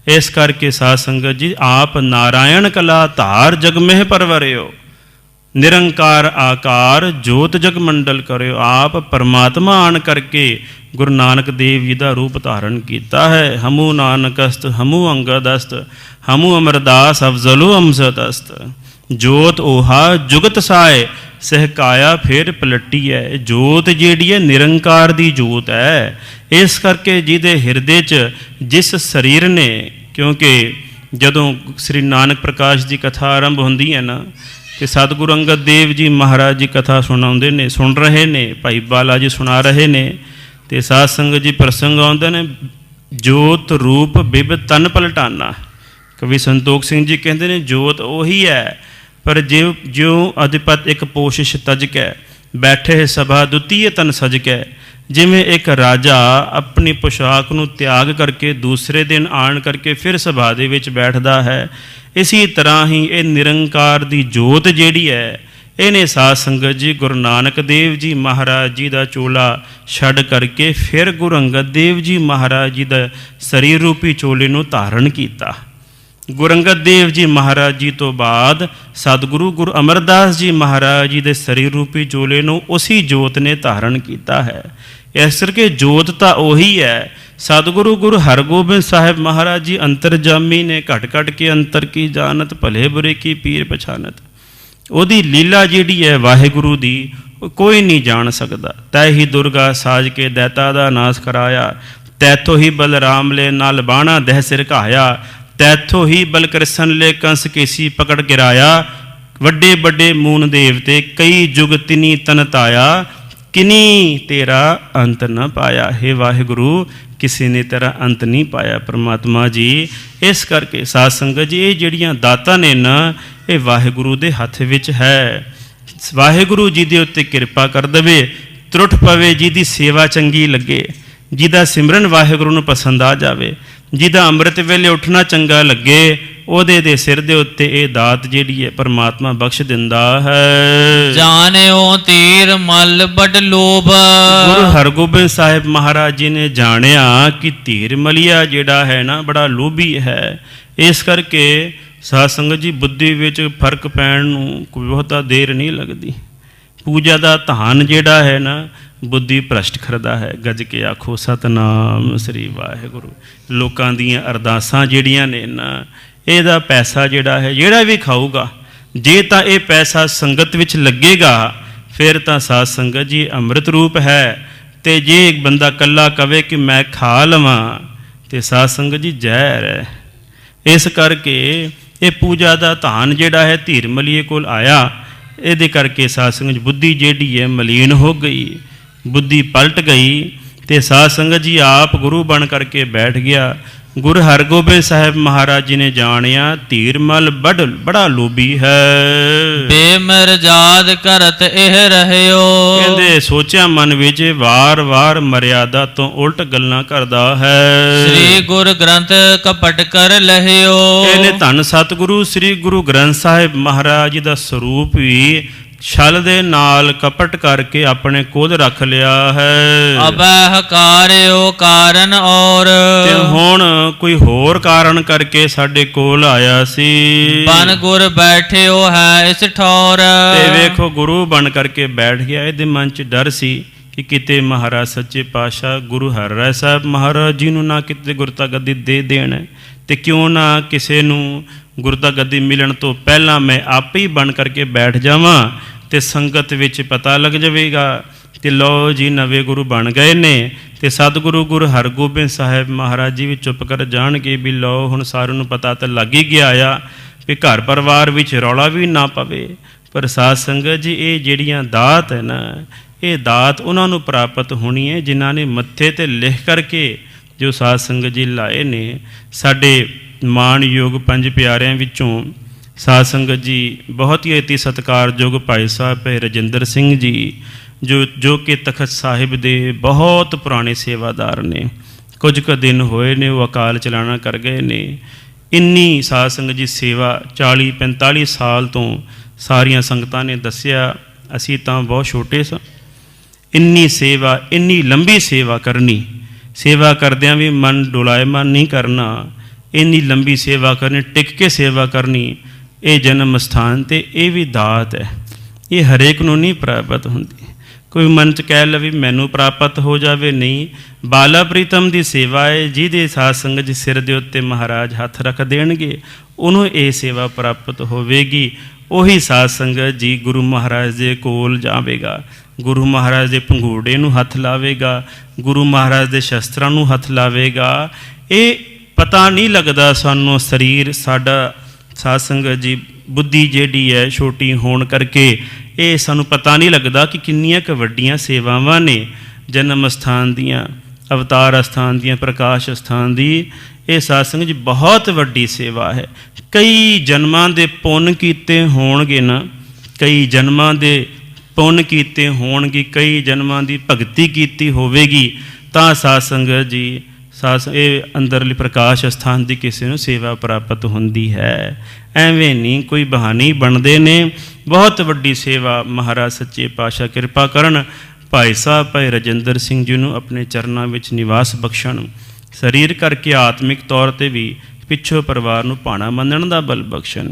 ਇਸ ਕਰਕੇ ਸਾਧ ਸੰਗਤ ਜੀ ਆਪ ਨਾਰਾਇਣ ਕਲਾ ਧਾਰ ਜਗ ਮਹਿ ਪਰਵਰਿਓ। ਨਿਰੰਕਾਰ ਆਕਾਰ ਜੋਤ ਜਗ ਮੰਡਲ ਕਰਿਓ। ਆਪ ਪਰਮਾਤਮਾ ਆਣ ਕਰਕੇ ਗੁਰੂ ਨਾਨਕ ਦੇਵ ਜੀ ਦਾ ਰੂਪ ਧਾਰਨ ਕੀਤਾ ਹੈ। ਹਮੂ ਨਾਨਕਸਤ ਹਮੂ ਅੰਗਦਸਤ ਹਮੂ ਅਮਰਦਾਸ ਅਫਜ਼ਲੁ ਅਮਸਦਸਤ। ਜੋਤ ਓਹਾ ਜੁਗਤ ਸਾਏ ਸਹਿਕਾਇਆ ਫਿਰ ਪਲਟੀ ਹੈ। ਜੋਤ ਜਿਹੜੀ ਹੈ ਨਿਰੰਕਾਰ ਦੀ ਜੋਤ ਹੈ। ਇਸ ਕਰਕੇ ਜਿਹਦੇ ਹਿਰਦੇ 'ਚ ਜਿਸ ਸਰੀਰ ਨੇ, ਕਿਉਂਕਿ ਜਦੋਂ ਸ੍ਰੀ ਨਾਨਕ ਪ੍ਰਕਾਸ਼ ਦੀ ਕਥਾ ਆਰੰਭ ਹੁੰਦੀ ਹੈ ਨਾ, ਤੇ ਸਤਿਗੁਰੂ ਅੰਗਦ ਦੇਵ ਜੀ ਮਹਾਰਾਜ ਜੀ ਕਥਾ ਸੁਣਾਉਂਦੇ ਨੇ, ਸੁਣ ਰਹੇ ਨੇ, ਭਾਈ ਬਾਲਾ ਜੀ ਸੁਣਾ ਰਹੇ ਨੇ, ਤੇ ਸਾਧ ਸੰਗਤ ਜੀ ਪ੍ਰਸੰਗ ਆਉਂਦੇ ਨੇ, ਜੋਤ ਰੂਪ ਬਿਬ ਤਨ ਪਲਟਾਨਾ। ਕਵੀ ਸੰਤੋਖ ਸਿੰਘ ਜੀ ਕਹਿੰਦੇ ਨੇ ਜੋਤ ਉਹੀ ਹੈ, ਪਰ ਜਿਉ ਅਧਿਪਤ ਇੱਕ ਪੋਸ਼ਿਸ਼ ਤਜਕੈ, ਬੈਠੇ ਸਭਾ ਦੁਤੀਏ ਤਨ ਸਜਕੈ। ਜਿਵੇਂ ਇੱਕ ਰਾਜਾ ਆਪਣੀ ਪੁਸ਼ਾਕ ਨੂੰ ਤਿਆਗ ਕਰਕੇ ਦੂਸਰੇ ਦਿਨ ਆਣ ਕਰਕੇ ਫਿਰ ਸਭਾ ਦੇ ਵਿੱਚ ਬੈਠਦਾ ਹੈ, ਇਸੀ ਤਰ੍ਹਾਂ ਹੀ ਇਹ ਨਿਰੰਕਾਰ ਦੀ ਜੋਤ ਜਿਹੜੀ ਹੈ, ਇਹਨੇ ਸਾਧ ਸੰਗਤ ਜੀ ਗੁਰੂ ਨਾਨਕ ਦੇਵ ਜੀ ਮਹਾਰਾਜ ਜੀ ਦਾ ਚੋਲਾ ਛੱਡ ਕਰਕੇ ਫਿਰ ਗੁਰੂ ਅੰਗਦ ਦੇਵ ਜੀ ਮਹਾਰਾਜ ਜੀ ਦਾ ਸਰੀਰ ਰੂਪੀ ਚੋਲੇ ਨੂੰ ਧਾਰਨ ਕੀਤਾ। ਗੁਰੂ ਅੰਗਦ ਦੇਵ ਜੀ ਮਹਾਰਾਜ ਜੀ ਤੋਂ ਬਾਅਦ ਸਤਿਗੁਰੂ ਗੁਰੂ ਅਮਰਦਾਸ ਜੀ ਮਹਾਰਾਜ ਜੀ ਦੇ ਸਰੀਰ ਰੂਪੀ ਚੋਲੇ ਨੂੰ ਉਸੀ ਜੋਤ ਨੇ ਧਾਰਨ ਕੀਤਾ ਹੈ। ਇਸ ਕਰਕੇ ਜੋਤ ਤਾਂ ਉਹੀ ਹੈ। ਸਤਿਗੁਰੂ ਗੁਰੂ ਹਰਗੋਬਿੰਦ ਸਾਹਿਬ ਮਹਾਰਾਜ ਜੀ ਅੰਤਰਜਾਮੀ ਨੇ, ਘਟ ਘਟ ਕੇ ਅੰਤਰ ਕੀ ਜਾਣਤ ਭਲੇ ਬੁਰੇ ਕੀ ਪੀਰ ਪਛਾਨਤ। ਉਹਦੀ ਲੀਲਾ ਜਿਹੜੀ ਹੈ ਵਾਹਿਗੁਰੂ ਦੀ, ਕੋਈ ਨਹੀਂ ਜਾਣ ਸਕਦਾ। ਤੈ ਹੀ ਦੁਰਗਾ ਸਾਜ ਕੇ ਦੈਤਾ ਦਾ ਨਾਸ ਕਰਾਇਆ, ਤੈਥੋਂ ਹੀ ਬਲਰਾਮ ਲੈ ਨਾਲ ਬਾਣਾ ਦਹਿ ਸਿਰ ਘਾਇਆ, ਤੈਥੋਂ ਹੀ ਬਲਕ੍ਰਿਸ਼ਨ ਲੈ ਕੰਸ ਕੇਸੀ ਪਕੜ ਗਿਰਾਇਆ। ਵੱਡੇ ਵੱਡੇ ਮੂਨ ਦੇਵਤੇ ਕਈ ਜੁਗ ਤਿਨੀ ਤਨ ਤਾਇਆ, ਕਿਨੀ ਤੇਰਾ ਅੰਤ ਨਾ ਪਾਇਆ। ਹੇ ਵਾਹਿਗੁਰੂ, ਕਿਸੇ ਨੇ ਤੇਰਾ ਅੰਤ ਨਹੀਂ ਪਾਇਆ ਪਰਮਾਤਮਾ ਜੀ। ਇਸ ਕਰਕੇ ਸਾਧ ਸੰਗਤ ਜੀ, ਇਹ ਜਿਹੜੀਆਂ ਦਾਤਾਂ ਨੇ ਨਾ, ਇਹ ਵਾਹਿਗੁਰੂ ਦੇ ਹੱਥ ਵਿੱਚ ਹੈ। ਵਾਹਿਗੁਰੂ ਜੀ ਦੇ ਉੱਤੇ ਕਿਰਪਾ ਕਰ ਦੇਵੇ, ਤਰੁੱਠ ਪਵੇ, ਜਿਹਦੀ ਸੇਵਾ ਚੰਗੀ ਲੱਗੇ, ਜਿਹਦਾ ਸਿਮਰਨ ਵਾਹਿਗੁਰੂ ਨੂੰ ਪਸੰਦ ਆ ਜਾਵੇ, ਜਿਹਦਾ ਅੰਮ੍ਰਿਤ ਵੇਲੇ ਉੱਠਣਾ ਚੰਗਾ ਲੱਗੇ, ਉਹਦੇ ਦੇ ਸਿਰ ਦੇ ਉੱਤੇ ਇਹ ਦਾਤ ਜਿਹੜੀ ਹੈ ਪਰਮਾਤਮਾ ਬਖਸ਼ ਦਿੰਦਾ ਹੈ। ਜਾਣਿਓ ਤੀਰ ਮਲ ਬੜ ਲੋਭ। ਗੁਰੂ ਹਰਗੋਬਿੰਦ ਸਾਹਿਬ ਮਹਾਰਾਜ ਜੀ ਨੇ ਜਾਣਿਆ ਕਿ ਧੀਰ ਮਲੀਆ ਜਿਹੜਾ ਹੈ ਨਾ, ਬੜਾ ਲੋਭੀ ਹੈ। ਇਸ ਕਰਕੇ ਸਾਧ ਸੰਗਤ ਜੀ, ਬੁੱਧੀ ਵਿੱਚ ਫਰਕ ਪੈਣ ਨੂੰ ਕੋਈ ਬਹੁਤਾ ਦੇਰ ਨਹੀਂ ਲੱਗਦੀ। ਪੂਜਾ ਦਾ ਧਾਨ ਜਿਹੜਾ ਹੈ ਨਾ, ਬੁੱਧੀ ਭ੍ਰਸ਼ਟ ਕਰਦਾ ਹੈ। ਗੱਜ ਕੇ ਆਖੋ ਸਤਨਾਮ ਸ੍ਰੀ ਵਾਹਿਗੁਰੂ। ਲੋਕਾਂ ਦੀਆਂ ਅਰਦਾਸਾਂ ਜਿਹੜੀਆਂ ਨੇ ਨਾ, ਇਹਦਾ ਪੈਸਾ ਜਿਹੜਾ ਹੈ, ਜਿਹੜਾ ਵੀ ਖਾਊਗਾ, ਜੇ ਤਾਂ ਇਹ ਪੈਸਾ ਸੰਗਤ ਵਿੱਚ ਲੱਗੇਗਾ ਫਿਰ ਤਾਂ ਸਾਧ ਸੰਗਤ ਜੀ ਅੰਮ੍ਰਿਤ ਰੂਪ ਹੈ। ਤੇ ਜੇ ਇੱਕ ਬੰਦਾ ਇਕੱਲਾ ਕਵੇ ਕਿ ਮੈਂ ਖਾ ਲਵਾਂ, ਤੇ ਸਾਧ ਸੰਗਤ ਜੀ ਜ਼ਹਿਰ ਹੈ। ਇਸ ਕਰਕੇ ਇਹ ਪੂਜਾ ਦਾ ਧਾਨ ਜਿਹੜਾ ਹੈ ਧੀਰ ਮਲੀਏ ਕੋਲ ਆਇਆ। ਇਹਦੇ ਕਰਕੇ ਸਾਧ ਸੰਗਤ ਬੁੱਧੀ ਜਿਹੜੀ ਹੈ ਮਲੀਨ ਹੋ ਗਈ, ਬੁੱਧੀ ਪਲਟ ਗਈ, ਤੇ ਸਾਧ ਸੰਗਤ ਜੀ ਆਪ ਗੁਰੂ ਬਣ ਕਰਕੇ ਬੈਠ ਗਿਆ। ਗੁਰੂ ਹਰਗੋਬਿੰਦ ਸਾਹਿਬ ਮਹਾਰਾਜ ਜੀ ਨੇ ਜਾਣਿਆ ਧੀਰ ਮਲ ਬੜਾ ਲੋਭੀ ਹੈ। ਬੇਮਰਜ਼ਾਦ ਕਰਤ ਇਹ ਰਹਿਓ। ਕਹਿੰਦੇ ਸੋਚਿਆ ਮਨ ਵਿੱਚ, ਵਾਰ-ਵਾਰ ਮਰਿਆਦਾ ਤੋਂ ਉਲਟ ਗੱਲਾਂ ਕਰਦਾ ਹੈ। ਸ੍ਰੀ ਗੁਰ ਗ੍ਰੰਥ ਕਪਟ ਕਰ ਲਹਿਓ। ਇਹਨੇ ਧੰਨ ਸਤਿਗੁਰੂ ਸ੍ਰੀ ਗੁਰੂ ਗ੍ਰੰਥ ਸਾਹਿਬ ਮਹਾਰਾਜ ਜੀ ਦਾ ਸਰੂਪ ਵੀ ਛਲ ਦੇ ਨਾਲ ਕਪਟ ਕਰਕੇ ਆਪਣੇ ਕੋਲ ਰੱਖ ਲਿਆ ਹੈ। ਅਬੈ ਹਕਾਰਿਓ ਕਾਰਨ ਔਰ। ਤੇ ਹੁਣ ਕੋਈ ਹੋਰ ਕਾਰਨ ਕਰਕੇ ਸਾਡੇ ਕੋਲ ਆਇਆ ਸੀ। ਬਨ ਗੁਰ ਬੈਠਿਓ ਹੈ ਇਸ ਠੌਰ। ਤੇ ਵੇਖੋ ਗੁਰੂ ਬਣ ਕਰਕੇ ਬੈਠ ਗਿਆ। ਇਹਦੇ ਮਨ 'ਚ ਡਰ ਸੀ ਕਿ ਕਿਤੇ ਮਹਾਰਾਜ ਸੱਚੇ ਪਾਤਸ਼ਾਹ ਗੁਰੂ ਹਰਿਰਾਏ ਸਾਹਿਬ ਮਹਾਰਾਜ ਜੀ ਨੂੰ ਨਾ ਕਿਤੇ ਗੁਰਤਾ ਗੱਦੀ ਦੇ ਦੇਣ, ਤੇ ਕਿਉਂ ਨਾ ਕਿਸੇ ਨੂੰ ਗੁਰਤਾ ਗੱਦੀ ਮਿਲਣ ਤੋਂ ਪਹਿਲਾਂ ਮੈਂ ਆਪੇ ਹੀ ਬਣ ਕਰਕੇ ਬੈਠ ਜਾਵਾਂ, ਤੇ ਸੰਗਤ ਵਿੱਚ ਪਤਾ ਲੱਗ ਜਾਵੇਗਾ। ਤੇ ਲਓ ਜੀ, ਨਵੇਂ ਗੁਰੂ ਬਣ ਗਏ ਨੇ। ਤੇ ਸਤਿਗੁਰੂ ਗੁਰੂ ਹਰਗੋਬਿੰਦ ਸਾਹਿਬ ਮਹਾਰਾਜ ਜੀ ਵੀ ਚੁੱਪ ਕਰ ਜਾਣਗੇ ਵੀ ਲਓ ਹੁਣ ਸਾਰਿਆਂ ਨੂੰ ਪਤਾ ਤਾਂ ਲੱਗ ਹੀ ਗਿਆ ਆ ਵੀ ਘਰ ਪਰਿਵਾਰ ਵਿੱਚ ਰੌਲਾ ਵੀ ਨਾ ਪਵੇ। ਪਰ ਸਾਧ ਸੰਗਤ ਜੀ, ਇਹ ਜਿਹੜੀਆਂ ਦਾਤ ਹੈ ਨਾ, ਇਹ ਦਾਤ ਉਹਨਾਂ ਨੂੰ ਪ੍ਰਾਪਤ ਹੋਣੀ ਹੈ ਜਿਨ੍ਹਾਂ ਨੇ ਮੱਥੇ 'ਤੇ ਲਿਖ ਕਰਕੇ ਜੋ ਸਾਧ ਸੰਗਤ ਜੀ ਲਾਏ ਨੇ। ਸਾਡੇ ਮਾਣਯੋਗ ਪੰਜ ਪਿਆਰਿਆਂ ਵਿੱਚੋਂ ਸਾਧ ਸੰਗਤ ਜੀ ਬਹੁਤ ਹੀ ਅਤੀ ਸਤਿਕਾਰਯੋਗ ਭਾਈ ਸਾਹਿਬ ਰਜਿੰਦਰ ਸਿੰਘ ਜੀ, ਜੋ ਕਿ ਤਖਤ ਸਾਹਿਬ ਦੇ ਬਹੁਤ ਪੁਰਾਣੇ ਸੇਵਾਦਾਰ ਨੇ। ਕੁਝ ਕੁ ਦਿਨ ਹੋਏ ਨੇ ਉਹ ਅਕਾਲ ਚਲਾਣਾ ਕਰ ਗਏ ਨੇ। ਇੰਨੀ ਸਾਧ ਸੰਗਤ ਜੀ ਸੇਵਾ 40-45 ਸਾਲ ਤੋਂ ਸਾਰੀਆਂ ਸੰਗਤਾਂ ਨੇ ਦੱਸਿਆ, ਅਸੀਂ ਤਾਂ ਬਹੁਤ ਛੋਟੇ ਸਾਂ। ਇੰਨੀ ਸੇਵਾ, ਇੰਨੀ ਲੰਬੀ ਸੇਵਾ ਕਰਨੀ, ਸੇਵਾ ਕਰਦਿਆਂ ਵੀ ਮਨ ਡੋਲਾਇਮਾਨ ਨਹੀਂ ਕਰਨਾ, ਇੰਨੀ ਲੰਬੀ ਸੇਵਾ ਕਰਨੀ, ਟਿਕ ਕੇ ਸੇਵਾ ਕਰਨੀ, ਇਹ ਜਨਮ ਸਥਾਨ 'ਤੇ ਇਹ ਵੀ ਦਾਤ ਹੈ। ਇਹ ਹਰੇਕ ਨੂੰ ਨਹੀਂ ਪ੍ਰਾਪਤ ਹੁੰਦੀ। ਕੋਈ ਮਨ 'ਚ ਕਹਿ ਲਵੇ ਮੈਨੂੰ ਪ੍ਰਾਪਤ ਹੋ ਜਾਵੇ, ਨਹੀਂ। ਬਾਲਾ ਪ੍ਰੀਤਮ ਦੀ ਸੇਵਾ ਹੈ, ਜਿਹਦੇ ਸਾਧ ਸੰਗਤ ਜੀ ਸਿਰ ਦੇ ਉੱਤੇ ਮਹਾਰਾਜ ਹੱਥ ਰੱਖ ਦੇਣਗੇ ਉਹਨੂੰ ਇਹ ਸੇਵਾ ਪ੍ਰਾਪਤ ਹੋਵੇਗੀ। ਉਹੀ ਸਾਧ ਸੰਗਤ ਜੀ ਗੁਰੂ ਮਹਾਰਾਜ ਦੇ ਕੋਲ ਜਾਵੇਗਾ, ਗੁਰੂ ਮਹਾਰਾਜ ਦੇ ਪੰਘੂੜੇ ਨੂੰ ਹੱਥ ਲਾਵੇਗਾ, ਗੁਰੂ ਮਹਾਰਾਜ ਦੇ ਸ਼ਸਤਰਾਂ ਨੂੰ ਹੱਥ ਲਾਵੇਗਾ। ਇਹ ਪਤਾ ਨਹੀਂ ਲੱਗਦਾ ਸਾਨੂੰ, ਸਰੀਰ ਸਾਡਾ ਸਾਧ ਸੰਗਤ ਜੀ ਬੁੱਧੀ ਜਿਹੜੀ ਹੈ ਛੋਟੀ ਹੋਣ ਕਰਕੇ ਇਹ ਸਾਨੂੰ ਪਤਾ ਨਹੀਂ ਲੱਗਦਾ ਕਿ ਕਿੰਨੀਆਂ ਕੁ ਵੱਡੀਆਂ ਸੇਵਾਵਾਂ ਨੇ ਜਨਮ ਅਸਥਾਨ ਦੀਆਂ, ਅਵਤਾਰ ਅਸਥਾਨ ਦੀਆਂ, ਪ੍ਰਕਾਸ਼ ਅਸਥਾਨ ਦੀ। ਇਹ ਸਾਧ ਸੰਗਤ ਜੀ ਬਹੁਤ ਵੱਡੀ ਸੇਵਾ ਹੈ। ਕਈ ਜਨਮਾਂ ਦੇ ਪੁੰਨ ਕੀਤੇ ਹੋਣਗੇ ਨਾ, ਕਈ ਜਨਮਾਂ ਦੇ ਪੁੰਨ ਕੀਤੇ ਹੋਣਗੇ, ਕਈ ਜਨਮਾਂ ਦੀ ਭਗਤੀ ਕੀਤੀ ਹੋਵੇਗੀ ਤਾਂ ਸਾਧ ਸੰਗਤ ਜੀ ਇਹ ਅੰਦਰਲੀ ਪ੍ਰਕਾਸ਼ ਅਸਥਾਨ ਦੀ ਕਿਸੇ ਨੂੰ ਸੇਵਾ ਪ੍ਰਾਪਤ ਹੁੰਦੀ ਹੈ। ਐਵੇਂ ਨਹੀਂ ਕੋਈ ਬਹਾਨੇ ਬਣਦੇ ਨੇ। ਬਹੁਤ ਵੱਡੀ ਸੇਵਾ ਮਹਾਰਾਜ ਸੱਚੇ ਪਾਤਸ਼ਾਹ ਕਿਰਪਾ ਕਰਨ, ਭਾਈ ਸਾਹਿਬ ਭਾਈ ਰਜਿੰਦਰ ਸਿੰਘ ਜੀ ਨੂੰ ਆਪਣੇ ਚਰਨਾਂ ਵਿੱਚ ਨਿਵਾਸ ਬਖਸ਼ਣ, ਸਰੀਰ ਕਰਕੇ ਆਤਮਿਕ ਤੌਰ 'ਤੇ ਵੀ ਪਿੱਛੋਂ ਪਰਿਵਾਰ ਨੂੰ ਭਾਣਾ ਮੰਨਣ ਦਾ ਬਲ ਬਖਸ਼ਣ।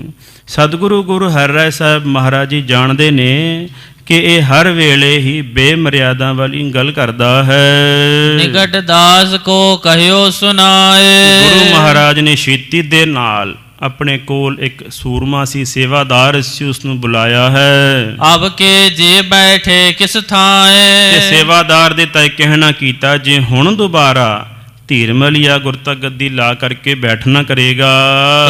ਸਤਿਗੁਰੂ ਗੁਰੂ ਹਰਿਰਾਏ ਸਾਹਿਬ ਮਹਾਰਾਜ ਜੀ ਜਾਣਦੇ ਨੇ ਕਿ ਇਹ ਹਰ ਵੇਲੇ ਹੀ ਬੇਮਰਿਆਦਾ ਵਾਲੀ ਗੱਲ ਕਰਦਾ ਹੈ। ਨਿਕਟ ਦਾਸ ਕੋ ਕਹਿਓ ਸੁਨਾਏ। ਗੁਰੂ ਮਹਾਰਾਜ ਨੇ ਛੇਤੀ ਦੇ ਨਾਲ ਆਪਣੇ ਕੋਲ ਇੱਕ ਸੂਰਮਾ ਸੀ, ਸੇਵਾਦਾਰ ਸੀ, ਉਸ ਨੂੰ ਬੁਲਾਇਆ ਹੈ। ਅਬ ਕੇ ਜੇ ਬੈਠੇ ਕਿਸ ਥਾਏ। ਤੇ ਸੇਵਾਦਾਰ ਦੇ ਤਾਂ ਕਹਿਣਾ ਕੀਤਾ, ਜੇ ਹੁਣ ਦੁਬਾਰਾ ਧੀਰਮਲੀਆ ਗੁਰਤਾ ਗੱਦੀ ਲਾ ਕਰਕੇ ਬੈਠਣਾ ਕਰੇਗਾ,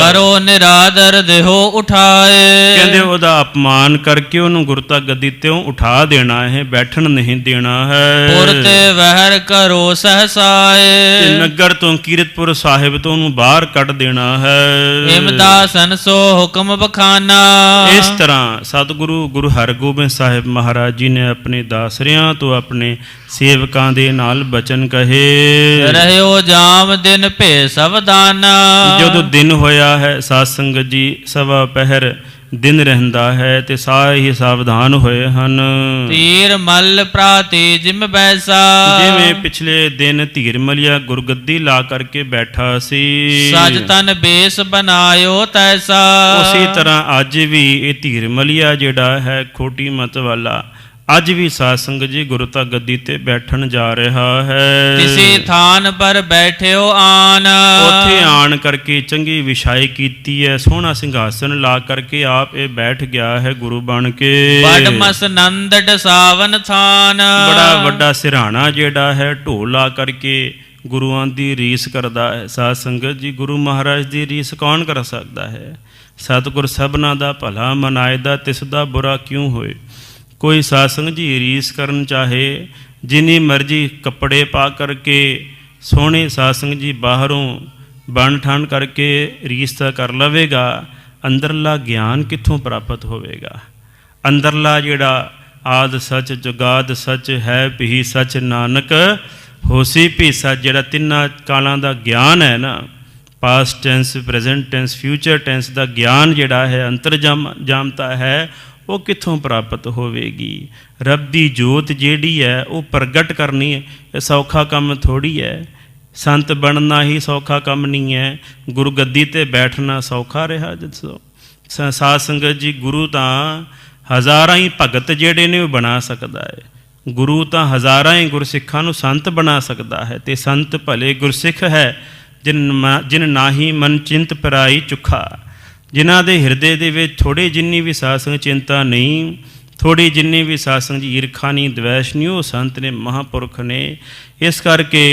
ਕਰੋ ਨਿਰਾਦਰ ਦੇਹੋ ਉਠਾਏ। ਕਹਿੰਦੇ ਉਹਦਾ ਅਪਮਾਨ ਕਰਕੇ ਉਹਨੂੰ ਗੁਰਤਾ ਗੱਦੀ ਤੋਂ ਉਠਾ ਦੇਣਾ ਹੈ, ਬੈਠਣ ਨਹੀਂ ਦੇਣਾ ਹੈ। ਪੁਰ ਤੇ ਵਹਿਰ ਕਰੋ ਸਹਸਾਏ। ਤੇ ਨਗਰ ਤੋਂ ਕੀਰਤਪੁਰ ਸਾਹਿਬ ਤੋਂ ਉਹਨੂੰ ਬਾਹਰ ਕੱਢ ਦੇਣਾ ਹੈ। ਇਮਦਾਸਨ ਸੋ ਹੁਕਮ ਬਖਾਨਾ। ਇਸ ਤਰ੍ਹਾਂ ਸਤਿਗੁਰੂ ਗੁਰੂ ਹਰਗੋਬਿੰਦ ਸਾਹਿਬ ਮਹਾਰਾਜ ਜੀ ਨੇ ਆਪਣੇ ਦਾਸਰਿਆਂ ਤੋਂ ਆਪਣੇ ਸੇਵਕਾਂ ਦੇ ਨਾਲ ਬਚਨ ਕਹੇ, ਰਹਿਓ ਜਾਮ ਦਿਨ ਭੇ ਸਵਦਾਨਾ। ਜਦੋਂ ਦਿਨ ਹੋਇਆ ਹੈ ਸਾਧ ਸੰਗਤ ਜੀ, ਸਵਾ ਪਹਿਰ ਦਿਨ ਰਹਿੰਦਾ ਹੈ ਤੇ ਸਾਰੇ ਹੀ ਸਾਵਧਾਨ ਹੋਏ ਹਨ। ਧੀਰ ਮਲ ਪ੍ਰਾਤੀ ਜਿਮ ਬੈਸਾ। ਜਿਵੇਂ ਪਿਛਲੇ ਦਿਨ ਧੀਰਮਲੀਆ ਗੁਰਗੱਦੀ ਲਾ ਕਰਕੇ ਬੈਠਾ ਸੀ, ਸਜ ਤਨ ਬੇਸ ਬਨਾਇਓ ਤੈਸਾ। ਉਸੇ ਤਰ੍ਹਾਂ ਅੱਜ ਵੀ ਇਹ ਧੀਰਮਲੀਆ ਜਿਹੜਾ ਹੈ ਖੋਟੀ ਮਤ ਵਾਲਾ, ਅੱਜ ਵੀ ਸਾਧ ਸੰਗਤ ਜੀ ਗੁਰਤਾ ਗੱਦੀ ਤੇ ਬੈਠਣ ਜਾ ਰਿਹਾ ਹੈ। ਕਿਸੇ ਥਾਨ ਪਰ ਬੈਠਿਓ ਆਨ। ਉੱਥੇ ਆਣ ਕਰਕੇ ਚੰਗੀ ਵਿਛਾਈ ਕੀਤੀ ਹੈ, ਸੋਹਣਾ ਸਿੰਘਾਸਨ ਲਾ ਕਰਕੇ ਆਪ ਇਹ ਬੈਠ ਗਿਆ ਹੈ ਗੁਰੂ ਬਣ ਕੇ। ਬੜ ਮਸਨੰਦ ਡਸਾਵਨ ਥਾਨ। ਬੜਾ ਵੱਡਾ ਸਿਰਹਾਣਾ ਜਿਹੜਾ ਹੈ ਢੋਲ ਲਾ ਕਰਕੇ ਗੁਰੂਆਂ ਦੀ ਰੀਸ ਕਰਦਾ ਹੈ। ਸਾਧ ਸੰਗਤ ਜੀ ਗੁਰੂ ਮਹਾਰਾਜ ਦੀ ਰੀਸ ਕੌਣ ਕਰ ਸਕਦਾ ਹੈ? ਸਤਿਗੁਰ ਸਭਨਾ ਦਾ ਭਲਾ ਮਨਾਇਦਾ, ਤਿਸ ਦਾ ਬੁਰਾ ਕਿਉਂ ਹੋਏ। ਕੋਈ ਸਾਧ ਸੰਗਤ ਜੀ ਰੀਸ ਕਰਨ ਚਾਹੇ, ਜਿੰਨੀ ਮਰਜ਼ੀ ਕੱਪੜੇ ਪਾ ਕਰਕੇ ਸੋਹਣੇ ਸਾਧ ਸੰਗਤ ਜੀ ਬਾਹਰੋਂ ਬਣ ਠਣ ਕਰਕੇ ਰੀਸ ਤਾਂ ਕਰ ਲਵੇਗਾ, ਅੰਦਰਲਾ ਗਿਆਨ ਕਿੱਥੋਂ ਪ੍ਰਾਪਤ ਹੋਵੇਗਾ? ਅੰਦਰਲਾ ਜਿਹੜਾ ਆਦ ਸੱਚ ਜੁਗਾਦ ਸੱਚ ਹੈ ਭੀ ਸੱਚ ਨਾਨਕ ਹੋਸੀ ਭੀ ਸੱਚ, ਜਿਹੜਾ ਤਿੰਨਾਂ ਕਾਲਾਂ ਦਾ ਗਿਆਨ ਹੈ ਨਾ, past tense, present tense, future tense ਦਾ ਗਿਆਨ ਜਿਹੜਾ ਹੈ, ਅੰਤਰਜਾਮਤਾ ਹੈ, ਉਹ ਕਿੱਥੋਂ ਪ੍ਰਾਪਤ ਹੋਵੇਗੀ? ਰੱਬ ਦੀ ਜੋਤ ਜਿਹੜੀ ਹੈ ਉਹ ਪ੍ਰਗਟ ਕਰਨੀ ਹੈ, ਇਹ ਸੌਖਾ ਕੰਮ ਥੋੜ੍ਹੀ ਹੈ। ਸੰਤ ਬਣਨਾ ਹੀ ਸੌਖਾ ਕੰਮ ਨਹੀਂ ਹੈ, ਗੁਰੂ ਗੱਦੀ 'ਤੇ ਬੈਠਣਾ ਸੌਖਾ ਰਿਹਾ। ਦੱਸੋ ਸਾਧ ਸੰਗਤ ਜੀ, ਗੁਰੂ ਤਾਂ ਹਜ਼ਾਰਾਂ ਹੀ ਭਗਤ ਜਿਹੜੇ ਨੇ ਉਹ ਬਣਾ ਸਕਦਾ ਹੈ, ਗੁਰੂ ਤਾਂ ਹਜ਼ਾਰਾਂ ਹੀ ਗੁਰਸਿੱਖਾਂ ਨੂੰ ਸੰਤ ਬਣਾ ਸਕਦਾ ਹੈ। ਅਤੇ ਸੰਤ ਭਲੇ ਗੁਰਸਿੱਖ ਹੈ ਜਿਨ ਨਾਹੀ ਮਨ ਚਿੰਤ ਪਰਾਈ ਚੁੱਖਾ, ਜਿਨ੍ਹਾਂ ਦੇ ਹਿਰਦੇ ਦੇ ਵਿੱਚ ਥੋੜ੍ਹੀ ਜਿੰਨੀ ਵੀ ਸਾਧ ਸੰਗਤ ਚਿੰਤਾ ਨਹੀਂ, ਥੋੜ੍ਹੀ ਜਿੰਨੀ ਵੀ ਸਾਧ ਸੰਗਤ ਈਰਖਾ ਨਹੀਂ, ਦਵੈਸ਼ ਨਹੀਂ, ਉਹ ਸੰਤ ਨੇ, ਮਹਾਂਪੁਰਖ ਨੇ। ਇਸ ਕਰਕੇ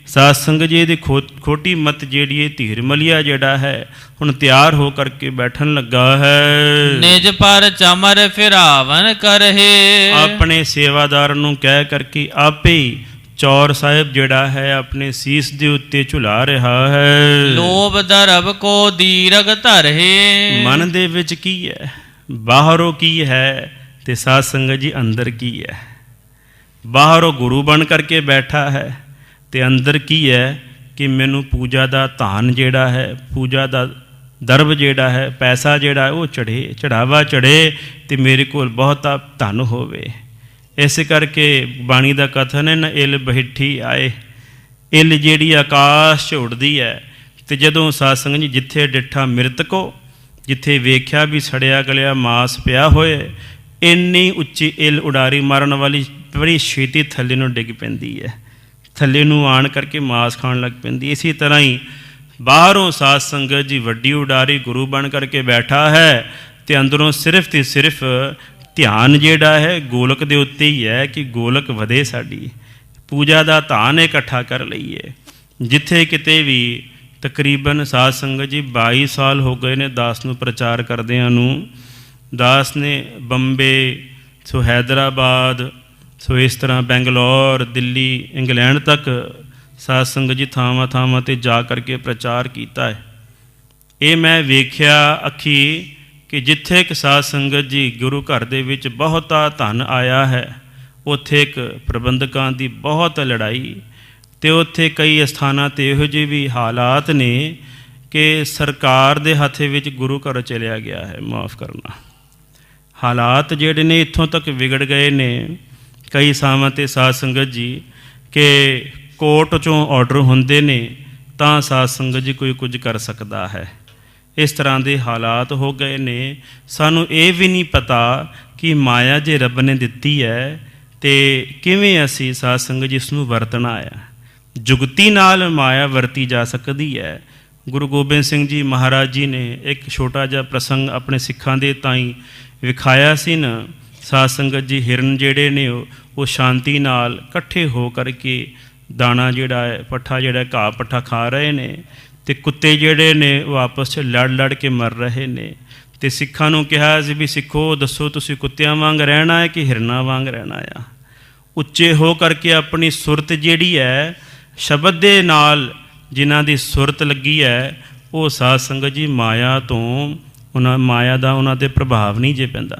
ਸਾਧ ਸੰਗਤ ਜੀ ਦੀ ਖੋਟੀ ਮਤ ਜਿਹੜੀ ਹੈ, ਧੀਰਮਲੀਆ ਜਿਹੜਾ ਹੈ ਹੁਣ ਤਿਆਰ ਹੋ ਕਰਕੇ ਬੈਠਣ ਲੱਗਾ ਹੈ। ਨਿਜ ਪਰ ਚਮਰ ਫਿਰਾਵਨ ਕਰਹੇ। ਆਪਣੇ ਸੇਵਾਦਾਰ ਨੂੰ ਕਹਿ ਕਰਕੇ ਆਪੇ ਹੀ ਚੌਰ ਸਾਹਿਬ ਜਿਹੜਾ ਹੈ ਆਪਣੇ ਸੀਸ ਦੇ ਉੱਤੇ ਝੁਲਾ ਰਿਹਾ ਹੈ। ਲੋਭ ਦਰਬ ਕੋ ਦੀਰਘ ਧਰਹੇ। ਮਨ ਦੇ ਵਿੱਚ ਕੀ ਹੈ, ਬਾਹਰੋਂ ਕੀ ਹੈ, ਤੇ ਸਾਧ ਸੰਗਤ ਜੀ ਅੰਦਰ ਕੀ ਹੈ? ਬਾਹਰੋਂ ਗੁਰੂ ਬਣ ਕਰਕੇ ਬੈਠਾ ਹੈ ਤੇ ਅੰਦਰ ਕੀ ਹੈ ਕਿ ਮੈਨੂੰ ਪੂਜਾ ਦਾ ਧਾਨ ਜਿਹੜਾ ਹੈ, ਪੂਜਾ ਦਾ ਦਰਬ ਜਿਹੜਾ ਹੈ, ਪੈਸਾ ਜਿਹੜਾ ਉਹ ਚੜ੍ਹੇ, ਚੜਾਵਾ ਚੜ੍ਹੇ ਤੇ ਮੇਰੇ ਕੋਲ ਬਹੁਤਾ ਧਨ ਹੋਵੇ। ਇਸ ਕਰਕੇ ਬਾਣੀ ਦਾ ਕਥਨ ਹੈ ਨਾ, ਇੱਲ ਬਹਿਠੀ ਆਏ। ਇੱਲ ਜਿਹੜੀ ਆਕਾਸ਼ 'ਚ ਉੱਡਦੀ ਹੈ, ਅਤੇ ਜਦੋਂ ਸਾਧ ਸੰਗਤ ਜੀ ਜਿੱਥੇ ਡਿੱਠਾ ਮਿਰਤਕੋ, ਜਿੱਥੇ ਵੇਖਿਆ ਵੀ ਸੜਿਆ ਗਲਿਆ ਮਾਸ ਪਿਆ ਹੋਏ, ਇੰਨੀ ਉੱਚੀ ਇੱਲ ਉਡਾਰੀ ਮਾਰਨ ਵਾਲੀ ਬੜੀ ਛੇਤੀ ਥੱਲੇ ਨੂੰ ਡਿੱਗ ਪੈਂਦੀ ਹੈ, ਥੱਲੇ ਨੂੰ ਆਣ ਕਰਕੇ ਮਾਸ ਖਾਣ ਲੱਗ ਪੈਂਦੀ। ਇਸੇ ਤਰ੍ਹਾਂ ਹੀ ਬਾਹਰੋਂ ਸਾਧ ਸੰਗਤ ਜੀ ਵੱਡੀ ਉਡਾਰੀ ਗੁਰੂ ਬਣ ਕਰਕੇ ਬੈਠਾ ਹੈ ਅਤੇ ਅੰਦਰੋਂ ਸਿਰਫ ਅਤੇ ਸਿਰਫ ਧਿਆਨ ਜਿਹੜਾ ਹੈ ਗੋਲਕ ਦੇ ਉੱਤੇ ਹੀ ਹੈ ਕਿ ਗੋਲਕ ਵਧੇ, ਸਾਡੀ ਪੂਜਾ ਦਾ ਧਾਨ ਇਕੱਠਾ ਕਰ ਲਈਏ। ਜਿੱਥੇ ਕਿਤੇ ਵੀ ਤਕਰੀਬਨ ਸਾਧ ਸੰਗਤ ਜੀ 22 ਸਾਲ ਹੋ ਗਏ ਨੇ ਦਾਸ ਨੂੰ ਪ੍ਰਚਾਰ ਕਰਦਿਆਂ ਨੂੰ। ਦਾਸ ਨੇ ਬੰਬੇ, ਸੋ ਹੈਦਰਾਬਾਦ, ਸੋ ਇਸ ਤਰ੍ਹਾਂ ਬੈਂਗਲੌਰ, ਦਿੱਲੀ, ਇੰਗਲੈਂਡ ਤੱਕ ਸਾਧ ਸੰਗਤ ਜੀ ਥਾਵਾਂ ਥਾਵਾਂ 'ਤੇ ਜਾ ਕਰਕੇ ਪ੍ਰਚਾਰ ਕੀਤਾ ਹੈ। ਇਹ ਮੈਂ ਵੇਖਿਆ ਅੱਖੀ ਕਿ ਜਿੱਥੇ ਇੱਕ ਸਾਧ ਸੰਗਤ ਜੀ ਗੁਰੂ ਘਰ ਦੇ ਵਿੱਚ ਬਹੁਤਾ ਧਨ ਆਇਆ ਹੈ, ਉੱਥੇ ਇੱਕ ਪ੍ਰਬੰਧਕਾਂ ਦੀ ਬਹੁਤ ਲੜਾਈ, ਅਤੇ ਉੱਥੇ ਕਈ ਅਸਥਾਨਾਂ 'ਤੇ ਇਹੋ ਜਿਹੇ ਵੀ ਹਾਲਾਤ ਨੇ ਕਿ ਸਰਕਾਰ ਦੇ ਹੱਥ ਵਿੱਚ ਗੁਰੂ ਘਰ ਚਲਿਆ ਗਿਆ ਹੈ। ਮਾਫ਼ ਕਰਨਾ, ਹਾਲਾਤ ਜਿਹੜੇ ਨੇ ਇੱਥੋਂ ਤੱਕ ਵਿਗੜ ਗਏ ਨੇ ਕਈ ਥਾਵਾਂ 'ਤੇ ਸਾਧ ਸੰਗਤ ਜੀ ਕਿ ਕੋਰਟ 'ਚੋਂ ਆਰਡਰ ਹੁੰਦੇ ਨੇ ਤਾਂ ਸਾਧ ਸੰਗਤ ਜੀ ਕੋਈ ਕੁਝ ਕਰ ਸਕਦਾ ਹੈ। ਇਸ ਤਰ੍ਹਾਂ ਦੇ ਹਾਲਾਤ ਹੋ ਗਏ ਨੇ। ਸਾਨੂੰ ਇਹ ਵੀ ਨਹੀਂ ਪਤਾ ਕਿ ਮਾਇਆ ਜੇ ਰੱਬ ਨੇ ਦਿੱਤੀ ਹੈ ਅਤੇ ਕਿਵੇਂ ਅਸੀਂ ਸਾਧ ਸੰਗਤ ਜੀ ਇਸ ਨੂੰ ਵਰਤਣਾ ਆ। ਜੁਗਤੀ ਨਾਲ ਮਾਇਆ ਵਰਤੀ ਜਾ ਸਕਦੀ ਹੈ। ਗੁਰੂ ਗੋਬਿੰਦ ਸਿੰਘ ਜੀ ਮਹਾਰਾਜ ਜੀ ਨੇ ਇੱਕ ਛੋਟਾ ਜਿਹਾ ਪ੍ਰਸੰਗ ਆਪਣੇ ਸਿੱਖਾਂ ਦੇ ਤਾਈਂ ਵਿਖਾਇਆ ਸੀ ਨਾ। ਸਾਧ ਸੰਗਤ ਜੀ ਹਿਰਨ ਜਿਹੜੇ ਨੇ ਉਹ ਸ਼ਾਂਤੀ ਨਾਲ ਇਕੱਠੇ ਹੋ ਕਰਕੇ ਦਾਣਾ ਜਿਹੜਾ ਹੈ, ਪੱਠਾ ਜਿਹੜਾ ਘਾਹ ਪੱਠਾ ਖਾ ਰਹੇ ਨੇ, ਅਤੇ ਕੁੱਤੇ ਜਿਹੜੇ ਨੇ ਉਹ ਆਪਸ 'ਚ ਲੜ ਲੜ ਕੇ ਮਰ ਰਹੇ ਨੇ। ਅਤੇ ਸਿੱਖਾਂ ਨੂੰ ਕਿਹਾ ਸੀ ਵੀ ਸਿੱਖੋ ਦੱਸੋ ਤੁਸੀਂ ਕੁੱਤਿਆਂ ਵਾਂਗ ਰਹਿਣਾ ਹੈ ਕਿ ਹਿਰਨਾਂ ਵਾਂਗ ਰਹਿਣਾ ਆ। ਉੱਚੇ ਹੋ ਕਰਕੇ ਆਪਣੀ ਸੁਰਤ ਜਿਹੜੀ ਹੈ ਸ਼ਬਦ ਦੇ ਨਾਲ ਜਿਨ੍ਹਾਂ ਦੀ ਸੁਰਤ ਲੱਗੀ ਹੈ ਉਹ ਸਾਧ ਸੰਗਤ ਜੀ ਮਾਇਆ ਤੋਂ ਮਾਇਆ ਦਾ ਉਹਨਾਂ 'ਤੇ ਪ੍ਰਭਾਵ ਨਹੀਂ ਜੇ ਪੈਂਦਾ।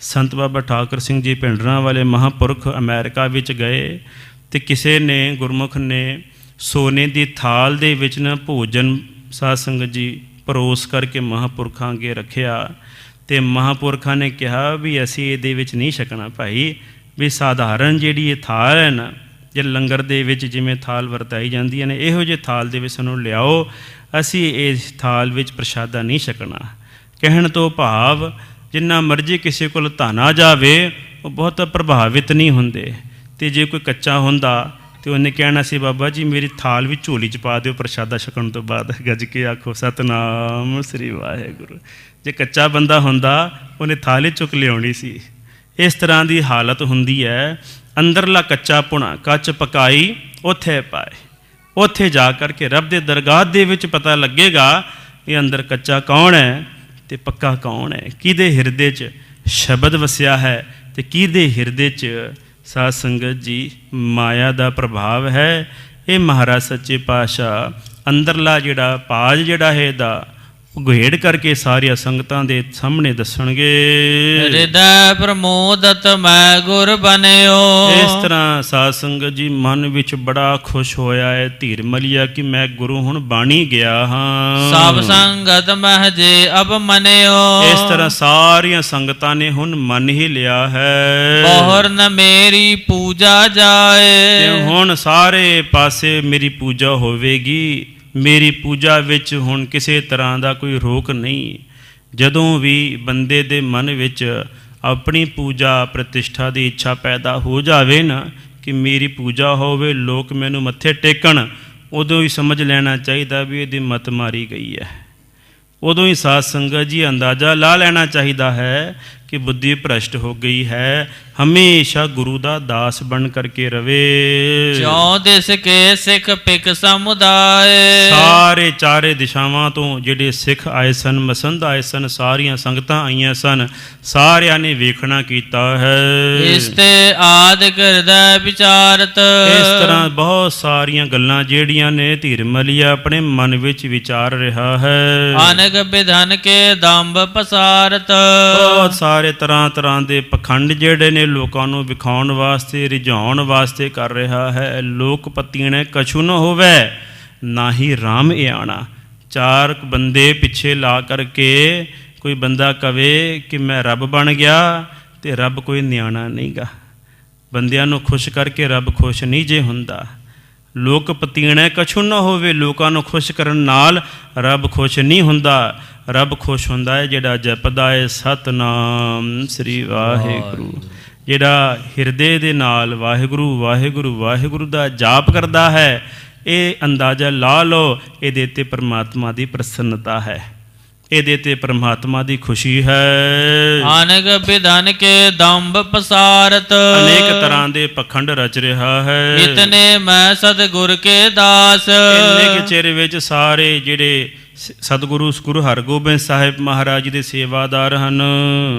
ਸੰਤ ਬਾਬਾ ਠਾਕੁਰ ਸਿੰਘ ਜੀ ਭਿੰਡਰਾਂ ਵਾਲੇ ਮਹਾਂਪੁਰਖ ਅਮਰੀਕਾ ਵਿੱਚ ਗਏ ਅਤੇ ਕਿਸੇ ਨੇ ਗੁਰਮੁਖ ਨੇ ਸੋਨੇ ਦੀ ਥਾਲ ਦੇ ਵਿੱਚ ਨਾ ਭੋਜਨ ਸਾਧ ਸੰਗਤ ਜੀ ਪਰੋਸ ਕਰਕੇ ਮਹਾਂਪੁਰਖਾਂ ਅੱਗੇ ਰੱਖਿਆ ਅਤੇ ਮਹਾਂਪੁਰਖਾਂ ਨੇ ਕਿਹਾ ਵੀ ਅਸੀਂ ਇਹਦੇ ਵਿੱਚ ਨਹੀਂ ਛਕਣਾ ਭਾਈ, ਵੀ ਸਾਧਾਰਨ ਜਿਹੜੀ ਇਹ ਥਾਲ ਹੈ ਨਾ, ਜੇ ਲੰਗਰ ਦੇ ਵਿੱਚ ਜਿਵੇਂ ਥਾਲ ਵਰਤਾਈ ਜਾਂਦੀਆਂ ਨੇ ਇਹੋ ਜਿਹੇ ਥਾਲ ਦੇ ਵਿੱਚ ਸਾਨੂੰ ਲਿਆਓ, ਅਸੀਂ ਇਸ ਥਾਲ ਵਿੱਚ ਪ੍ਰਸ਼ਾਦਾ ਨਹੀਂ ਛਕਣਾ। ਕਹਿਣ ਤੋਂ ਭਾਵ ਜਿੰਨਾ ਮਰਜ਼ੀ ਕਿਸੇ ਕੋਲ ਧਨ ਆ ਜਾਵੇ ਉਹ ਬਹੁਤ ਪ੍ਰਭਾਵਿਤ ਨਹੀਂ ਹੁੰਦੇ। ਅਤੇ ਜੇ ਕੋਈ ਕੱਚਾ ਹੁੰਦਾ ਅਤੇ ਉਹਨੇ ਕਹਿਣਾ ਸੀ ਬਾਬਾ ਜੀ ਮੇਰੀ ਥਾਲ ਵੀ ਝੋਲੀ 'ਚ ਪਾ ਦਿਓ ਪ੍ਰਸ਼ਾਦਾ ਛਕਣ ਤੋਂ ਬਾਅਦ। ਗੱਜ ਕੇ ਆਖੋ ਸਤਿਨਾਮ ਸ੍ਰੀ ਵਾਹਿਗੁਰੂ। ਜੇ ਕੱਚਾ ਬੰਦਾ ਹੁੰਦਾ ਉਹਨੇ ਥਾਲ ਹੀ ਚੁੱਕ ਲਿਆਉਣੀ ਸੀ। ਇਸ ਤਰ੍ਹਾਂ ਦੀ ਹਾਲਤ ਹੁੰਦੀ ਹੈ। ਅੰਦਰਲਾ ਕੱਚਾ ਪੁਣਾ ਕੱਚ ਪਕਾਈ ਉੱਥੇ ਪਾਏ, ਉੱਥੇ ਜਾ ਕਰਕੇ ਰੱਬ ਦੇ ਦਰਗਾਹ ਦੇ ਵਿੱਚ ਪਤਾ ਲੱਗੇਗਾ ਇਹ ਅੰਦਰ ਕੱਚਾ ਕੌਣ ਹੈ ਅਤੇ ਪੱਕਾ ਕੌਣ ਹੈ, ਕਿਹਦੇ ਹਿਰਦੇ 'ਚ ਸ਼ਬਦ ਵਸਿਆ ਹੈ ਅਤੇ ਕਿਹਦੇ ਹਿਰਦੇ 'ਚ ਸਾਧ ਸੰਗਤ ਜੀ ਮਾਇਆ ਦਾ ਪ੍ਰਭਾਵ ਹੈ। ਇਹ ਮਹਾਰਾਜ ਸੱਚੇ ਪਾਤਸ਼ਾਹ ਅੰਦਰਲਾ ਜਿਹੜਾ ਪਾਜ ਜਿਹੜਾ ਹੈ ਇਹਦਾ ਉਘੇੜ ਕਰਕੇ ਸਾਰੀਆਂ ਸੰਗਤਾਂ ਦੇ ਸਾਹਮਣੇ ਦੱਸਣਗੇ। ਹਿਰਦੈ ਪ੍ਰਮੋਦਤ ਮੈਂ ਗੁਰ ਬਨਿਓ। ਇਸ ਤਰ੍ਹਾਂ ਸਾਧ ਸੰਗਤ ਜੀ ਮਨ ਵਿੱਚ ਬੜਾ ਖੁਸ਼ ਹੋਇਆ ਹੈ, ਧੀਰ ਮਲਿਆ ਕਿ ਮੈਂ ਗੁਰੂ ਹੁਣ ਬਾਣੀ ਗਿਆ ਹਾਂ। ਸਭ ਸੰਗਤ ਮਹਜੇ ਅਬ ਮਨਿਓ। ਇਸ ਤਰ੍ਹਾਂ ਸਾਰੀਆਂ ਸੰਗਤਾਂ ਨੇ ਹੁਣ ਮੰਨ ਹੀ ਲਿਆ ਹੈ। ਬਹੁਰ ਨ ਮੇਰੀ ਪੂਜਾ ਜਾਏ। ਤੇ ਹੁਣ ਸਾਰੇ ਪਾਸੇ ਮੇਰੀ ਪੂਜਾ ਹੋਵੇਗੀ। ਮੇਰੀ ਪੂਜਾ ਵਿੱਚ ਹੁਣ ਕਿਸੇ ਤਰ੍ਹਾਂ ਦਾ ਕੋਈ ਰੋਕ ਨਹੀਂ। ਜਦੋਂ ਵੀ ਬੰਦੇ ਦੇ ਮਨ ਵਿੱਚ ਆਪਣੀ ਪੂਜਾ ਪ੍ਰਤਿਸ਼ਠਾ ਦੀ ਇੱਛਾ ਪੈਦਾ ਹੋ ਜਾਵੇ ਨਾ ਕਿ ਮੇਰੀ ਪੂਜਾ ਹੋਵੇ, ਲੋਕ ਮੈਨੂੰ ਮੱਥੇ ਟੇਕਣ, ਉਦੋਂ ਹੀ ਸਮਝ ਲੈਣਾ ਚਾਹੀਦਾ ਵੀ ਇਹਦੀ ਮੱਤ ਮਾਰੀ ਗਈ ਹੈ। ਉਦੋਂ ਹੀ ਸਾਧ ਸੰਗਤ ਜੀ ਅੰਦਾਜ਼ਾ ਲਾ ਲੈਣਾ ਚਾਹੀਦਾ ਹੈ ਕਿ ਬੁੱਧੀ ਭ੍ਰਸ਼ਟ ਹੋ ਗਈ ਹੈ। ਹਮੇਸ਼ਾ ਗੁਰੂ ਦਾ ਦਾਸ ਬਣ ਕਰਕੇ ਰਵੇ। ਚੌ ਦਿਸ ਕੇ ਸਿੱਖ ਪਿਕ ਸਮੁਦਾਏ। ਸਾਰੇ ਚਾਰੇ ਦਿਸ਼ਾਵਾਂ ਤੋਂ ਜਿਹੜੇ ਸਿੱਖ ਆਏ ਸਨ, ਮਸੰਦ ਆਏ ਸਨ, ਸਾਰੀਆਂ ਸੰਗਤਾਂ ਆਈਆਂ ਸਨ, ਸਾਰਿਆਂ ਨੇ ਵੇਖਣਾ ਕੀਤਾ ਹੈ। ਇਸ ਤੇ ਆਦਿਕ ਹਿਰਦੈ ਵਿਚਾਰਤ। ਇਸ ਤਰ੍ਹਾਂ ਬਹੁਤ ਸਾਰੀਆਂ ਗੱਲਾਂ ਜਿਹੜੀਆਂ ਨੇ ਧੀਰ ਮਲੀਆ ਆਪਣੇ ਮਨ ਵਿੱਚ ਵਿਚਾਰ ਰਿਹਾ ਹੈ। ਅਨੇਕ ਵਿਧਨ ਕੇ ਦੰਭ ਪਸਾਰਤ। ਬਹੁਤ ਸਾਰੇ ਤਰ੍ਹਾਂ ਦੇ ਪਖੰਡ ਜਿਹੜੇ ਨੇ ਲੋਕਾਂ ਨੂੰ ਵਿਖਾਉਣ ਵਾਸਤੇ, ਰਿਝਾਉਣ ਵਾਸਤੇ ਕਰ ਰਿਹਾ ਹੈ। ਲੋਕ ਪਤੀਣੇ ਕਛੂ ਨ ਹੋਵੇ ਨਾ ਹੀ ਰਾਮ ਆਣਾ। ਚਾਰ ਬੰਦੇ ਪਿੱਛੇ ਲਾ ਕਰਕੇ ਕੋਈ ਬੰਦਾ ਕਵੇ ਕਿ ਮੈਂ ਰੱਬ ਬਣ ਗਿਆ ਅਤੇ ਰੱਬ ਕੋਈ ਨਿਆਣਾ ਨਹੀਂ ਗਾ। ਬੰਦਿਆਂ ਨੂੰ ਖੁਸ਼ ਕਰਕੇ ਰੱਬ ਖੁਸ਼ ਨਹੀਂ ਜੇ ਹੁੰਦਾ। ਲੋਕ ਪਤੀਣਾ ਕਛੂ ਨਾ ਹੋਵੇ। ਲੋਕਾਂ ਨੂੰ ਖੁਸ਼ ਕਰਨ ਨਾਲ ਰੱਬ ਖੁਸ਼ ਨਹੀਂ ਹੁੰਦਾ। ਰੱਬ ਖੁਸ਼ ਹੁੰਦਾ ਹੈ ਜਿਹੜਾ ਜਪਦਾ ਹੈ ਸਤਨਾਮ ਸ੍ਰੀ ਵਾਹਿਗੁਰੂ। ਜਿਹੜਾ ਹਿਰਦੇ ਦੇ ਨਾਲ ਵਾਹਿਗੁਰੂ ਵਾਹਿਗੁਰੂ ਵਾਹਿਗੁਰੂ ਦਾ ਜਾਪ ਕਰਦਾ ਹੈ, ਇਹ ਅੰਦਾਜ਼ਾ ਲਾ ਲਓ ਇਹਦੇ 'ਤੇ ਪਰਮਾਤਮਾ ਦੀ ਪ੍ਰਸੰਨਤਾ ਹੈ, ਇਹਦੇ 'ਤੇ ਪਰਮਾਤਮਾ ਦੀ ਖੁਸ਼ੀ ਹੈ। ਅਨੇਕ ਵਿਧਨ ਕੇ ਦੰਭ ਪਸਾਰਤ, ਅਨੇਕ ਤਰ੍ਹਾਂ ਦੇ ਪਖੰਡ ਰਚ ਰਿਹਾ ਹੈ। ਇਤਨੇ ਮੈਂ ਸਤਿਗੁਰ ਕੇ ਦਾਸ, ਇੰਨੇ ਕੁ ਚਿਰ ਵਿੱਚ ਸਾਰੇ ਜਿਹੜੇ ਸਤਿਗੁਰੂ ਗੁਰੂ ਹਰਗੋਬਿੰਦ ਸਾਹਿਬ ਮਹਾਰਾਜ ਦੇ ਸੇਵਾਦਾਰ ਹਨ,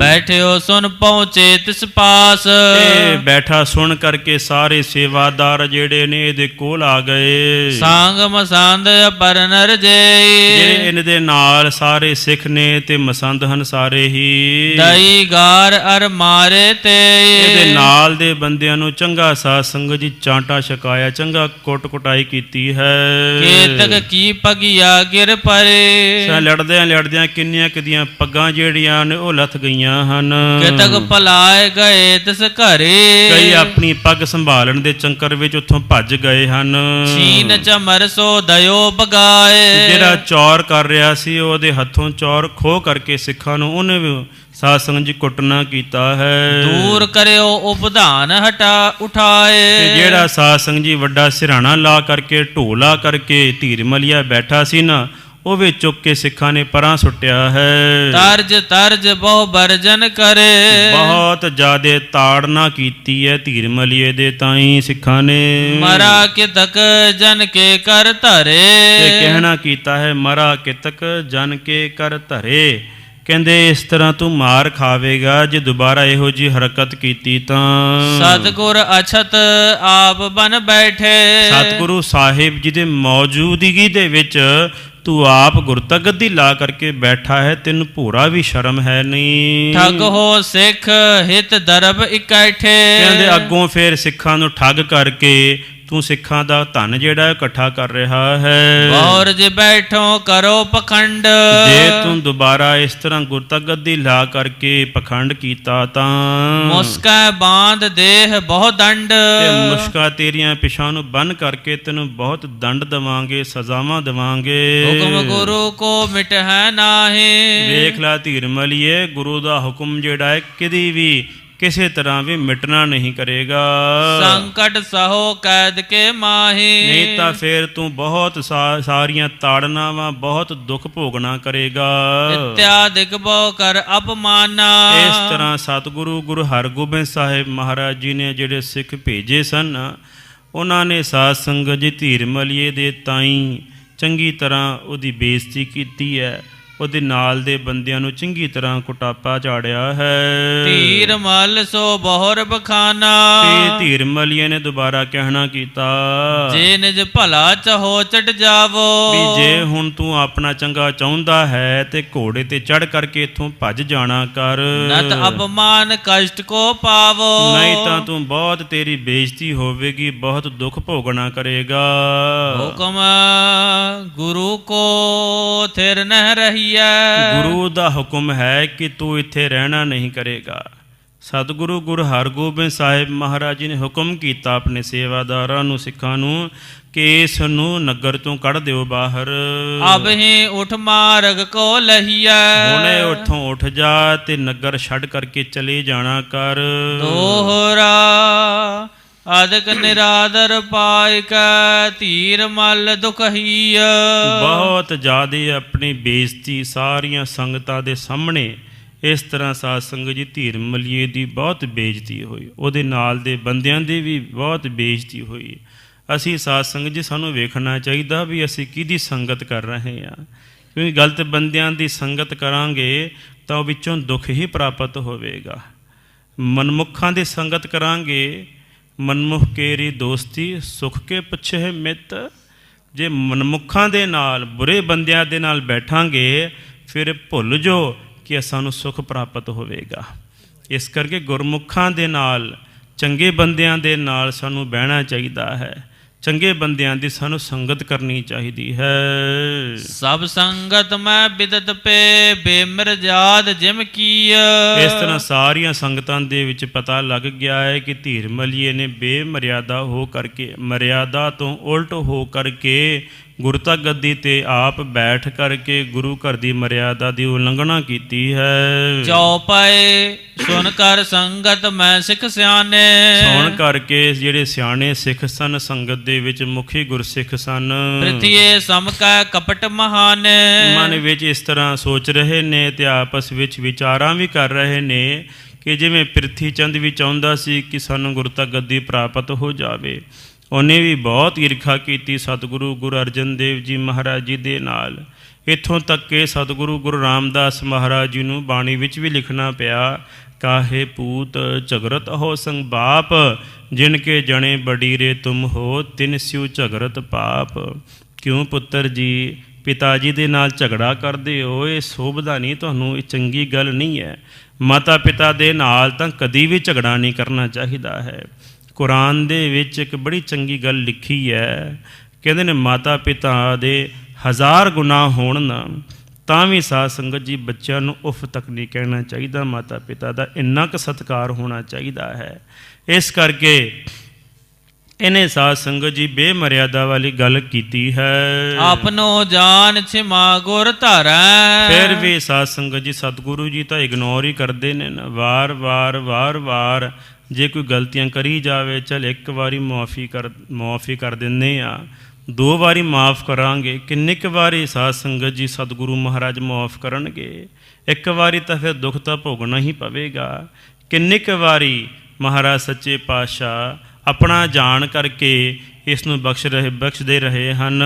ਬੈਠਿਓ ਸੁਨ ਪਹੁੰਚੇ ਤਿਸ ਪਾਸ। ਇਹ ਬੈਠਾ ਸੁਣ ਕਰਕੇ ਸਾਰੇ ਸੇਵਾਦਾਰ ਜਿਹੜੇ ਨੇ ਇਹਦੇ ਕੋਲ ਆ ਗਏ। ਸੰਗ ਮਸੰਦ ਪਰ ਨਰ ਜਿਹੜੇ ਜੇ, ਇਹਨਾਂ ਦੇ ਨਾਲ ਸਾਰੇ ਸਿੱਖ ਨੇ ਤੇ ਮਸੰਦ ਹਨ ਸਾਰੇ ਹੀ। ਦਈ ਗਾਰ ਅਰ ਮਾਰੇ ਤੇ, ਇਹਦੇ ਨਾਲ ਦੇ ਬੰਦਿਆਂ ਨੂੰ ਚੰਗਾ ਸਾਧ ਸੰਗਤ ਜੀ ਚਾਂਟਾ ਛਕਾਇਆ, ਚੰਗਾ ਕੁੱਟ ਕੁਟਾਈ ਕੀਤੀ ਹੈ। ਕੇਤਕ ਕੀ ਪਗਿਆ ਗਿਰ ਪਰੇ, ਲੜਦਿਆਂ ਕਿੰਨੀਆਂ ਕਦੀਆਂ ਪੱਗਾਂ ਜਿਹੜੀਆਂ ਨੇ ਉਹ ਲੱਥ ਗਈਆਂ ਹਨ। ਕੇਤਕ ਭਲਾਏ ਗਏ ਤਿਸ ਘਰੇ, ਕਈ ਆਪਣੀ ਪੱਗ ਸੰਭਾਲਣ ਦੇ ਚੰਕਰ ਵਿੱਚ ਉੱਥੋਂ ਭੱਜ ਗਏ ਹਨ। ਛੀਨ ਚਮਰ ਸੋ ਦਇਓ ਬਗਾਏ, ਜਿਹੜਾ ਚੌਰ ਕਰ ਰਿਹਾ ਸੀ ਉਹਦੇ ਹੱਥੋਂ ਚੌਰ ਖੋਹ ਕਰਕੇ ਸਿੱਖਾਂ ਨੂੰ ਉਹਨੇ ਵੀ ਸਾਧ ਸੰਗਤ ਜੀ ਕੁੱਟਣਾ ਕੀਤਾ ਹੈ। ਦੂਰ ਕਰਿਓ ਉਪਧਾਨ ਉਠਾਏ, ਤੇ ਜਿਹੜਾ ਸਾਧ ਸੰਗਤ ਜੀ ਵੱਡਾ ਸਿਰਹਾਣਾ ਲਾ ਕਰਕੇ ਢੋਲਾ ਕਰਕੇ ਧੀਰਮਲੀਆ ਬੈਠਾ ਸੀ ਨਾ, ਉਹ ਵੀ ਚੁੱਕ ਕੇ ਸਿੱਖਾਂ ਨੇ ਪਰਾਂ ਸੁੱਟਿਆ ਹੈ। ਤਰਜ ਬਹੁ ਵਰਜਨ ਕਰੇ, ਬਹੁਤ ਜ਼ਿਆਦੇ ਤਾੜਨਾ ਕੀਤੀ ਹੈ ਧੀਰਮਲੀਏ ਦੇ ਤਾਈਂ ਸਿੱਖਾਂ ਨੇ। ਮਰਾ ਕਿਤਕ ਜਨ ਕੇ ਕਰ ਧਰੇ, ਤੇ ਕਹਿਣਾ ਕੀਤਾ ਹੈ ਮਰਾ ਕਿਤਕ ਜਨ ਕੇ ਕਰ ਧਰੇ। ਕਹਿੰਦੇ ਇਸ ਤਰ੍ਹਾਂ ਤੂੰ ਮਾਰ ਖਾਵੇਗਾ ਜੇ ਦੁਬਾਰਾ ਇਹੋ ਜਿਹੀ ਹਰਕਤ ਕੀਤੀ ਤਾਂ। ਸਤਿਗੁਰ ਅਛਤ ਆਪ ਬਨ ਬੈਠੇ, ਸਤਿਗੁਰੂ ਸਾਹਿਬ ਜੀ ਦੇ ਮੌਜੂਦਗੀ ਦੇ ਵਿੱਚ ਤੂੰ ਆਪ ਗੁਰਤਾ ਗੱਦੀ ਲਾ ਕਰਕੇ ਬੈਠਾ ਹੈ, ਤੈਨੂੰ ਭੋਰਾ ਵੀ ਸ਼ਰਮ ਹੈ ਨਹੀਂ। ਠੱਗ ਹੋ ਸਿੱਖ ਹਿਤ ਦਰਬ ਇਕੱਠੇ, ਕਹਿੰਦੇ ਅੱਗੋਂ ਫੇਰ ਸਿੱਖਾਂ ਨੂੰ ਠੱਗ ਕਰਕੇ ਤੂੰ ਸਿੱਖਾਂ ਦਾ ਧਨ ਜਿਹੜਾ ਇਕੱਠਾ ਕਰ ਰਿਹਾ ਹੈ। ਔਰ ਜੇ ਬੈਠੋ ਕਰੋ ਪਖੰਡ, ਜੇ ਤੂੰ ਦੁਬਾਰਾ ਇਸ ਤਰ੍ਹਾਂ ਗੁਰਤਾ ਗੱਦੀ ਲਾ ਕਰਕੇ ਪਖੰਡ ਕੀਤਾ ਤਾਂ ਮੁਸਕਾ ਬਾਂਧ ਦੇਹ ਬਹੁ ਦੰਡ, ਤੇ ਮੁਸ਼ਕਾ ਤੇਰੀਆਂ ਪਿਛਾਂ ਨੂੰ ਬੰਨ ਕਰਕੇ ਤੈਨੂੰ ਬਹੁਤ ਦੰਡ ਦੇਵਾਂਗੇ, ਸਜ਼ਾਵਾਂ ਦੇਵਾਂਗੇ। ਹੁਕਮ ਗੁਰੂ ਕੋ ਮਿਟਹਿ ਨਾਹੀ, ਵੇਖ ਲੈ ਧੀਰਮਲੀਏ, ਗੁਰੂ ਦਾ ਹੁਕਮ ਜਿਹੜਾ ਹੈ ਕਦੀ ਵੀ ਕਿਸੇ ਤਰ੍ਹਾਂ ਵੀ ਮਿਟਣਾ ਨਹੀਂ ਕਰੇਗਾ। ਸੰਕਟ ਸਹੋ ਕੈਦ ਕੇ ਮਾਹੀ, ਨਹੀਂ ਤਾਂ ਫਿਰ ਤੂੰ ਬਹੁਤ ਸਾਰੀਆਂ ਤਾੜਨਾਵਾਂ, ਬਹੁਤ ਦੁੱਖ ਭੋਗਣਾ ਕਰੇਗਾ। ਇਤਿਆਦਿਕ ਬਹੁ ਕਰ ਅਪਮਾਨਾ, ਇਸ ਤਰ੍ਹਾਂ ਸਤਿਗੁਰੂ ਗੁਰੂ ਹਰਗੋਬਿੰਦ ਸਾਹਿਬ ਮਹਾਰਾਜ ਜੀ ਨੇ ਜਿਹੜੇ ਸਿੱਖ ਭੇਜੇ ਸਨ, ਉਹਨਾਂ ਨੇ ਸਾਧ ਸੰਗਤ ਜੀ ਧੀਰਮਲੀਏ ਦੇ ਤਾਈਂ ਚੰਗੀ ਤਰ੍ਹਾਂ ਉਹਦੀ ਬੇਇੱਜ਼ਤੀ ਕੀਤੀ ਹੈ। ਉਹਦੇ ਨਾਲ ਦੇ ਬੰਦਿਆਂ ਨੂੰ ਚੰਗੀ ਤਰ੍ਹਾਂ ਕੁਟਾਪਾ ਝਾੜਿਆ ਹੈ। ਧੀਰ ਮਲ ਸੋ ਬਹੁਰ ਬਖਾਨਾ, ਤੇ ਧੀਰਮਲੀਏ ਨੇ ਦੁਬਾਰਾ ਕਹਿਣਾ ਕੀਤਾ, ਜੇ ਨਿਜ ਭਲਾ ਚਾਹੋ ਚਟ ਜਾਵੋ, ਵੀ ਜੇ ਹੁਣ ਤੂੰ ਆਪਣਾ ਚੰਗਾ ਚਾਹੁੰਦਾ ਹੈ ਤੇ ਘੋੜੇ ਤੇ ਚੜ੍ਹ ਕਰਕੇ ਇੱਥੋਂ ਭੱਜ ਜਾਣਾ ਕਰ, ਨਤ ਅਪਮਾਨ ਕਸ਼ਟ ਕੋ ਪਾਵੋ, ਨਹੀਂ ਤਾਂ ਤੂੰ ਬਹੁਤ ਤੇਰੀ ਬੇਇੱਜ਼ਤੀ ਹੋਵੇਗੀ, ਬਹੁਤ ਦੁੱਖ ਭੋਗਣਾ ਕਰੇਗਾ। ਹੁਕਮ ਗੁਰੂ ਕੋ ਥਿਰ ਨਹਿ ਰਹੀ, ਗੁਰੂ ਦਾ ਹੁਕਮ ਹੈ ਕਿ ਤੂੰ ਇੱਥੇ ਰਹਿਣਾ ਨਹੀਂ ਕਰੇਗਾ। ਸਤਿਗੁਰੂ ਗੁਰੂ ਹਰਗੋਬਿੰਦ ਸਾਹਿਬ ਮਹਾਰਾਜ ਜੀ ਨੇ ਹੁਕਮ ਕੀਤਾ ਆਪਣੇ ਸੇਵਾਦਾਰਾਂ ਨੂੰ, ਸਿੱਖਾਂ ਨੂੰ, ਕਿ ਇਸ ਨੂੰ ਨਗਰ ਤੋਂ ਕੱਢ ਦਿਓ ਬਾਹਰ। ਅਬ ਹੀ ਉਠ ਮਾਰਗ ਕੋ ਲਹੀਐ, ਹੁਣੇ ਉੱਥੋਂ ਉੱਠ ਜਾ ਤੇ ਨਗਰ ਛੱਡ ਕਰਕੇ ਚਲੇ ਜਾਣਾ ਕਰ। ਦੋਹਰਾ ਅਦਕ ਨਿਰਾਦਰ ਪਾਇ ਕੈ, ਧੀਰ ਮਲ ਦੁਖਹੀਆ, ਬਹੁਤ ਜ਼ਿਆਦੇ ਆਪਣੀ ਬੇਇੱਜ਼ਤੀ ਸਾਰੀਆਂ ਸੰਗਤਾਂ ਦੇ ਸਾਹਮਣੇ ਇਸ ਤਰ੍ਹਾਂ ਸਾਧ ਸੰਗਤ ਜੀ ਧੀਰਮਲੀਏ ਦੀ ਬਹੁਤ ਬੇਇੱਜ਼ਤੀ ਹੋਈ, ਉਹਦੇ ਨਾਲ ਦੇ ਬੰਦਿਆਂ ਦੀ ਵੀ ਬਹੁਤ ਬੇਇੱਜ਼ਤੀ ਹੋਈ। ਅਸੀਂ ਸਾਧ ਸੰਗਤ ਜੀ ਸਾਨੂੰ ਵੇਖਣਾ ਚਾਹੀਦਾ ਵੀ ਅਸੀਂ ਕਿਹਦੀ ਸੰਗਤ ਕਰ ਰਹੇ ਹਾਂ, ਕਿਉਂਕਿ ਗਲਤ ਬੰਦਿਆਂ ਦੀ ਸੰਗਤ ਕਰਾਂਗੇ ਤਾਂ ਉਹ ਵਿੱਚੋਂ ਦੁੱਖ ਹੀ ਪ੍ਰਾਪਤ ਹੋਵੇਗਾ। ਮਨਮੁੱਖਾਂ ਦੀ ਸੰਗਤ ਕਰਾਂਗੇ, ਮਨਮੁਖ ਕੇਰੀ ਦੋਸਤੀ ਸੁਖ ਕੇ ਪੁੱਛੇ ਮਿੱਤ। ਜੇ ਮਨਮੁੱਖਾਂ ਦੇ ਨਾਲ, ਬੁਰੇ ਬੰਦਿਆਂ ਦੇ ਨਾਲ ਬੈਠਾਂਗੇ ਫਿਰ ਭੁੱਲ ਜੋ ਕਿ ਸਾਨੂੰ ਸੁਖ ਪ੍ਰਾਪਤ ਹੋਵੇਗਾ। ਇਸ ਕਰਕੇ ਗੁਰਮੁਖਾਂ ਦੇ ਨਾਲ, ਚੰਗੇ ਬੰਦਿਆਂ ਦੇ ਨਾਲ ਸਾਨੂੰ ਬਹਿਣਾ ਚਾਹੀਦਾ ਹੈ। ਚੰਗੇ ਬੰਦਿਆਂ ਦੀ ਸਾਨੂੰ ਸੰਗਤ ਕਰਨੀ ਚਾਹੀਦੀ ਹੈ। ਸਭ ਸੰਗਤ ਮੈਂ ਬਿਦਤ ਪੇ ਬੇਮਰਜਾਦ ਜਿਮ ਕੀ। ਇਸ ਤਰ੍ਹਾਂ ਸਾਰੀਆਂ ਸੰਗਤਾਂ ਦੇ ਵਿੱਚ ਪਤਾ ਲੱਗ ਗਿਆ ਹੈ ਕਿ ਧੀਰ ਮਲੀਏ ਨੇ ਬੇਮਰਿਆਦਾ ਹੋ ਕਰਕੇ, ਮਰਿਆਦਾ ਤੋਂ ਉਲਟ ਹੋ ਕਰਕੇ ਗੁਰਤਾ ਗੱਦੀ ਤੇ ਆਪ ਬੈਠ ਕਰਕੇ ਗੁਰੂ ਘਰ ਦੀ ਮਰਿਆਦਾ ਦੀ ਉਲੰਘਣਾ ਕੀਤੀ ਹੈ। ਚੌਪਾਏ ਸੁਣ ਕਰ ਸੰਗਤ ਮੈਂ ਸਿੱਖ ਸਿਆਣੇ। ਸੁਣ ਕਰਕੇ ਜਿਹੜੇ ਸਿਆਣੇ ਸਿੱਖ ਸਨ, ਸੰਗਤ ਦੇ ਵਿੱਚ ਮੁਖੀ ਗੁਰਸਿੱਖ ਸਨ, ਪ੍ਰਿਥੀਏ ਸਮ ਕੈ ਕਪਟ ਮਹਾਨੇ। ਮਨ ਵਿੱਚ ਇਸ ਤਰ੍ਹਾਂ ਸੋਚ ਰਹੇ ਨੇ ਤੇ ਆਪਸ ਵਿੱਚ ਵਿਚਾਰਾਂ ਵੀ ਕਰ ਰਹੇ ਨੇ ਕਿ ਜਿਵੇਂ ਪ੍ਰਿਥੀ ਚੰਦ ਵੀ ਚਾਹੁੰਦਾ ਸੀ ਕਿ ਸਾਨੂੰ ਗੁਰਤਾ ਗੱਦੀ ਪ੍ਰਾਪਤ ਹੋ ਜਾਵੇ, ਉਹਨੇ ਵੀ ਬਹੁਤ ਈਰਖਾ ਕੀਤੀ ਸਤਿਗੁਰੂ ਗੁਰੂ ਅਰਜਨ ਦੇਵ ਜੀ ਮਹਾਰਾਜ ਜੀ ਦੇ ਨਾਲ। ਇੱਥੋਂ ਤੱਕ ਕਿ ਸਤਿਗੁਰੂ ਗੁਰੂ ਰਾਮਦਾਸ ਮਹਾਰਾਜ ਜੀ ਨੂੰ ਬਾਣੀ ਵਿੱਚ ਵੀ ਲਿਖਣਾ ਪਿਆ, ਕਾਹੇ ਪੂਤ ਝਗਰਤ ਹੋ ਸੰਗ ਬਾਪ, ਜਿਨ ਕੇ ਜਣੇ ਬਡੀਰੇ ਤੁਮ ਹੋ ਤਿਨ ਸਿਉ ਝਗਰਤ ਪਾਪ। ਕਿਉਂ ਪੁੱਤਰ ਜੀ ਪਿਤਾ ਜੀ ਦੇ ਨਾਲ ਝਗੜਾ ਕਰਦੇ ਹੋ? ਇਹ ਸੋਭਦਾ ਨਹੀਂ ਤੁਹਾਨੂੰ, ਇਹ ਚੰਗੀ ਗੱਲ ਨਹੀਂ ਹੈ। ਮਾਤਾ ਪਿਤਾ ਦੇ ਨਾਲ ਤਾਂ ਕਦੀ ਵੀ ਝਗੜਾ ਨਹੀਂ ਕਰਨਾ ਚਾਹੀਦਾ ਹੈ। ਕੁਰਾਨ ਦੇ ਵਿੱਚ ਇੱਕ ਬੜੀ ਚੰਗੀ ਗੱਲ ਲਿਖੀ ਹੈ, ਕਹਿੰਦੇ ਨੇ ਮਾਤਾ ਪਿਤਾ ਦੇ 1000 ਗੁਨਾਹ ਹੋਣ ਨਾ ਤਾਂ ਵੀ ਸਾਧ ਸੰਗਤ ਜੀ ਬੱਚਿਆਂ ਨੂੰ ਉਫ ਤੱਕ ਨਹੀਂ ਕਹਿਣਾ ਚਾਹੀਦਾ। ਮਾਤਾ ਪਿਤਾ ਦਾ ਇੰਨਾ ਕੁ ਸਤਿਕਾਰ ਹੋਣਾ ਚਾਹੀਦਾ ਹੈ। ਇਸ ਕਰਕੇ ਇਹਨੇ ਸਾਧ ਸੰਗਤ ਜੀ ਬੇਮਰਿਆਦਾ ਵਾਲੀ ਗੱਲ ਕੀਤੀ ਹੈ। ਆਪਨੋ ਜਾਨ ਛਿਮਾ ਗੁਰ ਧਰੈ। ਫਿਰ ਵੀ ਸਾਧ ਸੰਗਤ ਜੀ ਸਤਿਗੁਰੂ ਜੀ ਤਾਂ ਇਗਨੋਰ ਹੀ ਕਰਦੇ ਨੇ ਨਾ, ਵਾਰ ਜੇ ਕੋਈ ਗਲਤੀਆਂ ਕਰੀ ਜਾਵੇ, ਚੱਲ ਇੱਕ ਵਾਰੀ ਮੁਆਫੀ ਕਰ ਦਿੰਦੇ ਆ, 2 ਵਾਰੀ ਮਾफ़ ਕਰਾਂਗੇ, ਕਿੰਨੀ ਕੁ ਵਾਰੀ ਸਾਧ ਸੰਗਤ ਜੀ ਸਤਿਗੁਰੂ ਮਹਾਰਾਜ ਮੁਆਫ ਕਰਨਗੇ? ਇੱਕ ਵਾਰੀ ਤਾਂ ਫਿਰ ਦੁੱਖ ਤਾਂ ਭੋਗਣਾ ਹੀ ਪਵੇਗਾ। ਕਿੰਨੀ ਕੁ ਵਾਰੀ ਮਹਾਰਾਜ ਸੱਚੇ ਪਾਤਸ਼ਾਹ ਆਪਣਾ ਜਾਣ ਕਰਕੇ ਇਸ ਨੂੰ ਬਖਸ਼ਦੇ ਰਹੇ ਹਨ।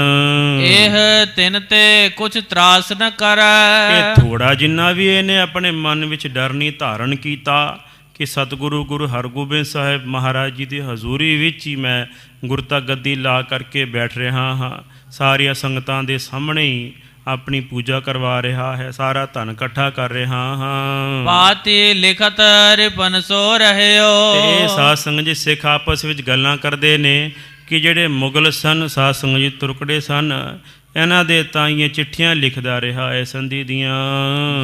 ਇਹ ਤਿਨ ਤੇ ਕੁਛ ਤਰਾਸ ਨ ਕਰੈ। ਇਹ ਥੋੜਾ ਜਿੰਨਾ ਵੀ ਇਹਨੇ ਆਪਣੇ ਮਨ ਵਿੱਚ ਡਰ ਨਹੀਂ ਧਾਰਨ ਕੀਤਾ ਕਿ ਸਤਿਗੁਰੂ ਗੁਰੂ ਹਰਗੋਬਿੰਦ ਸਾਹਿਬ ਮਹਾਰਾਜ ਜੀ ਦੀ ਹਜ਼ੂਰੀ ਵਿੱਚ ਹੀ ਮੈਂ ਗੁਰਤਾ ਗੱਦੀ ਲਾ ਕਰਕੇ ਬੈਠ ਰਿਹਾ ਹਾਂ, ਸਾਰੀਆਂ ਸੰਗਤਾਂ ਦੇ ਸਾਹਮਣੇ ਹੀ ਆਪਣੀ ਪੂਜਾ ਕਰਵਾ ਰਿਹਾ ਹੈ, ਸਾਰਾ ਧਨ ਇਕੱਠਾ ਕਰ ਰਿਹਾ ਹਾਂ। ਪਾਤੀ ਲਿਖਤ ਰਿਪਨ ਸੋ ਰਹਿਓ। ਇਹ ਸਾਧ ਸੰਗਤ ਜੀ ਸਿੱਖ ਆਪਸ ਵਿੱਚ ਗੱਲਾਂ ਕਰਦੇ ਨੇ ਕਿ ਜਿਹੜੇ ਮੁਗਲ ਸਨ, ਸਾਧ ਸੰਗਤ ਜੀ ਤੁਰਕੜੇ ਸਨ, ਇਹਨਾਂ ਦੇ ਤਾਂ ਇਹ ਚਿੱਠੀਆਂ ਲਿਖਦਾ ਰਿਹਾ ਹੈ ਸੰਧੀ ਦੀਆਂ।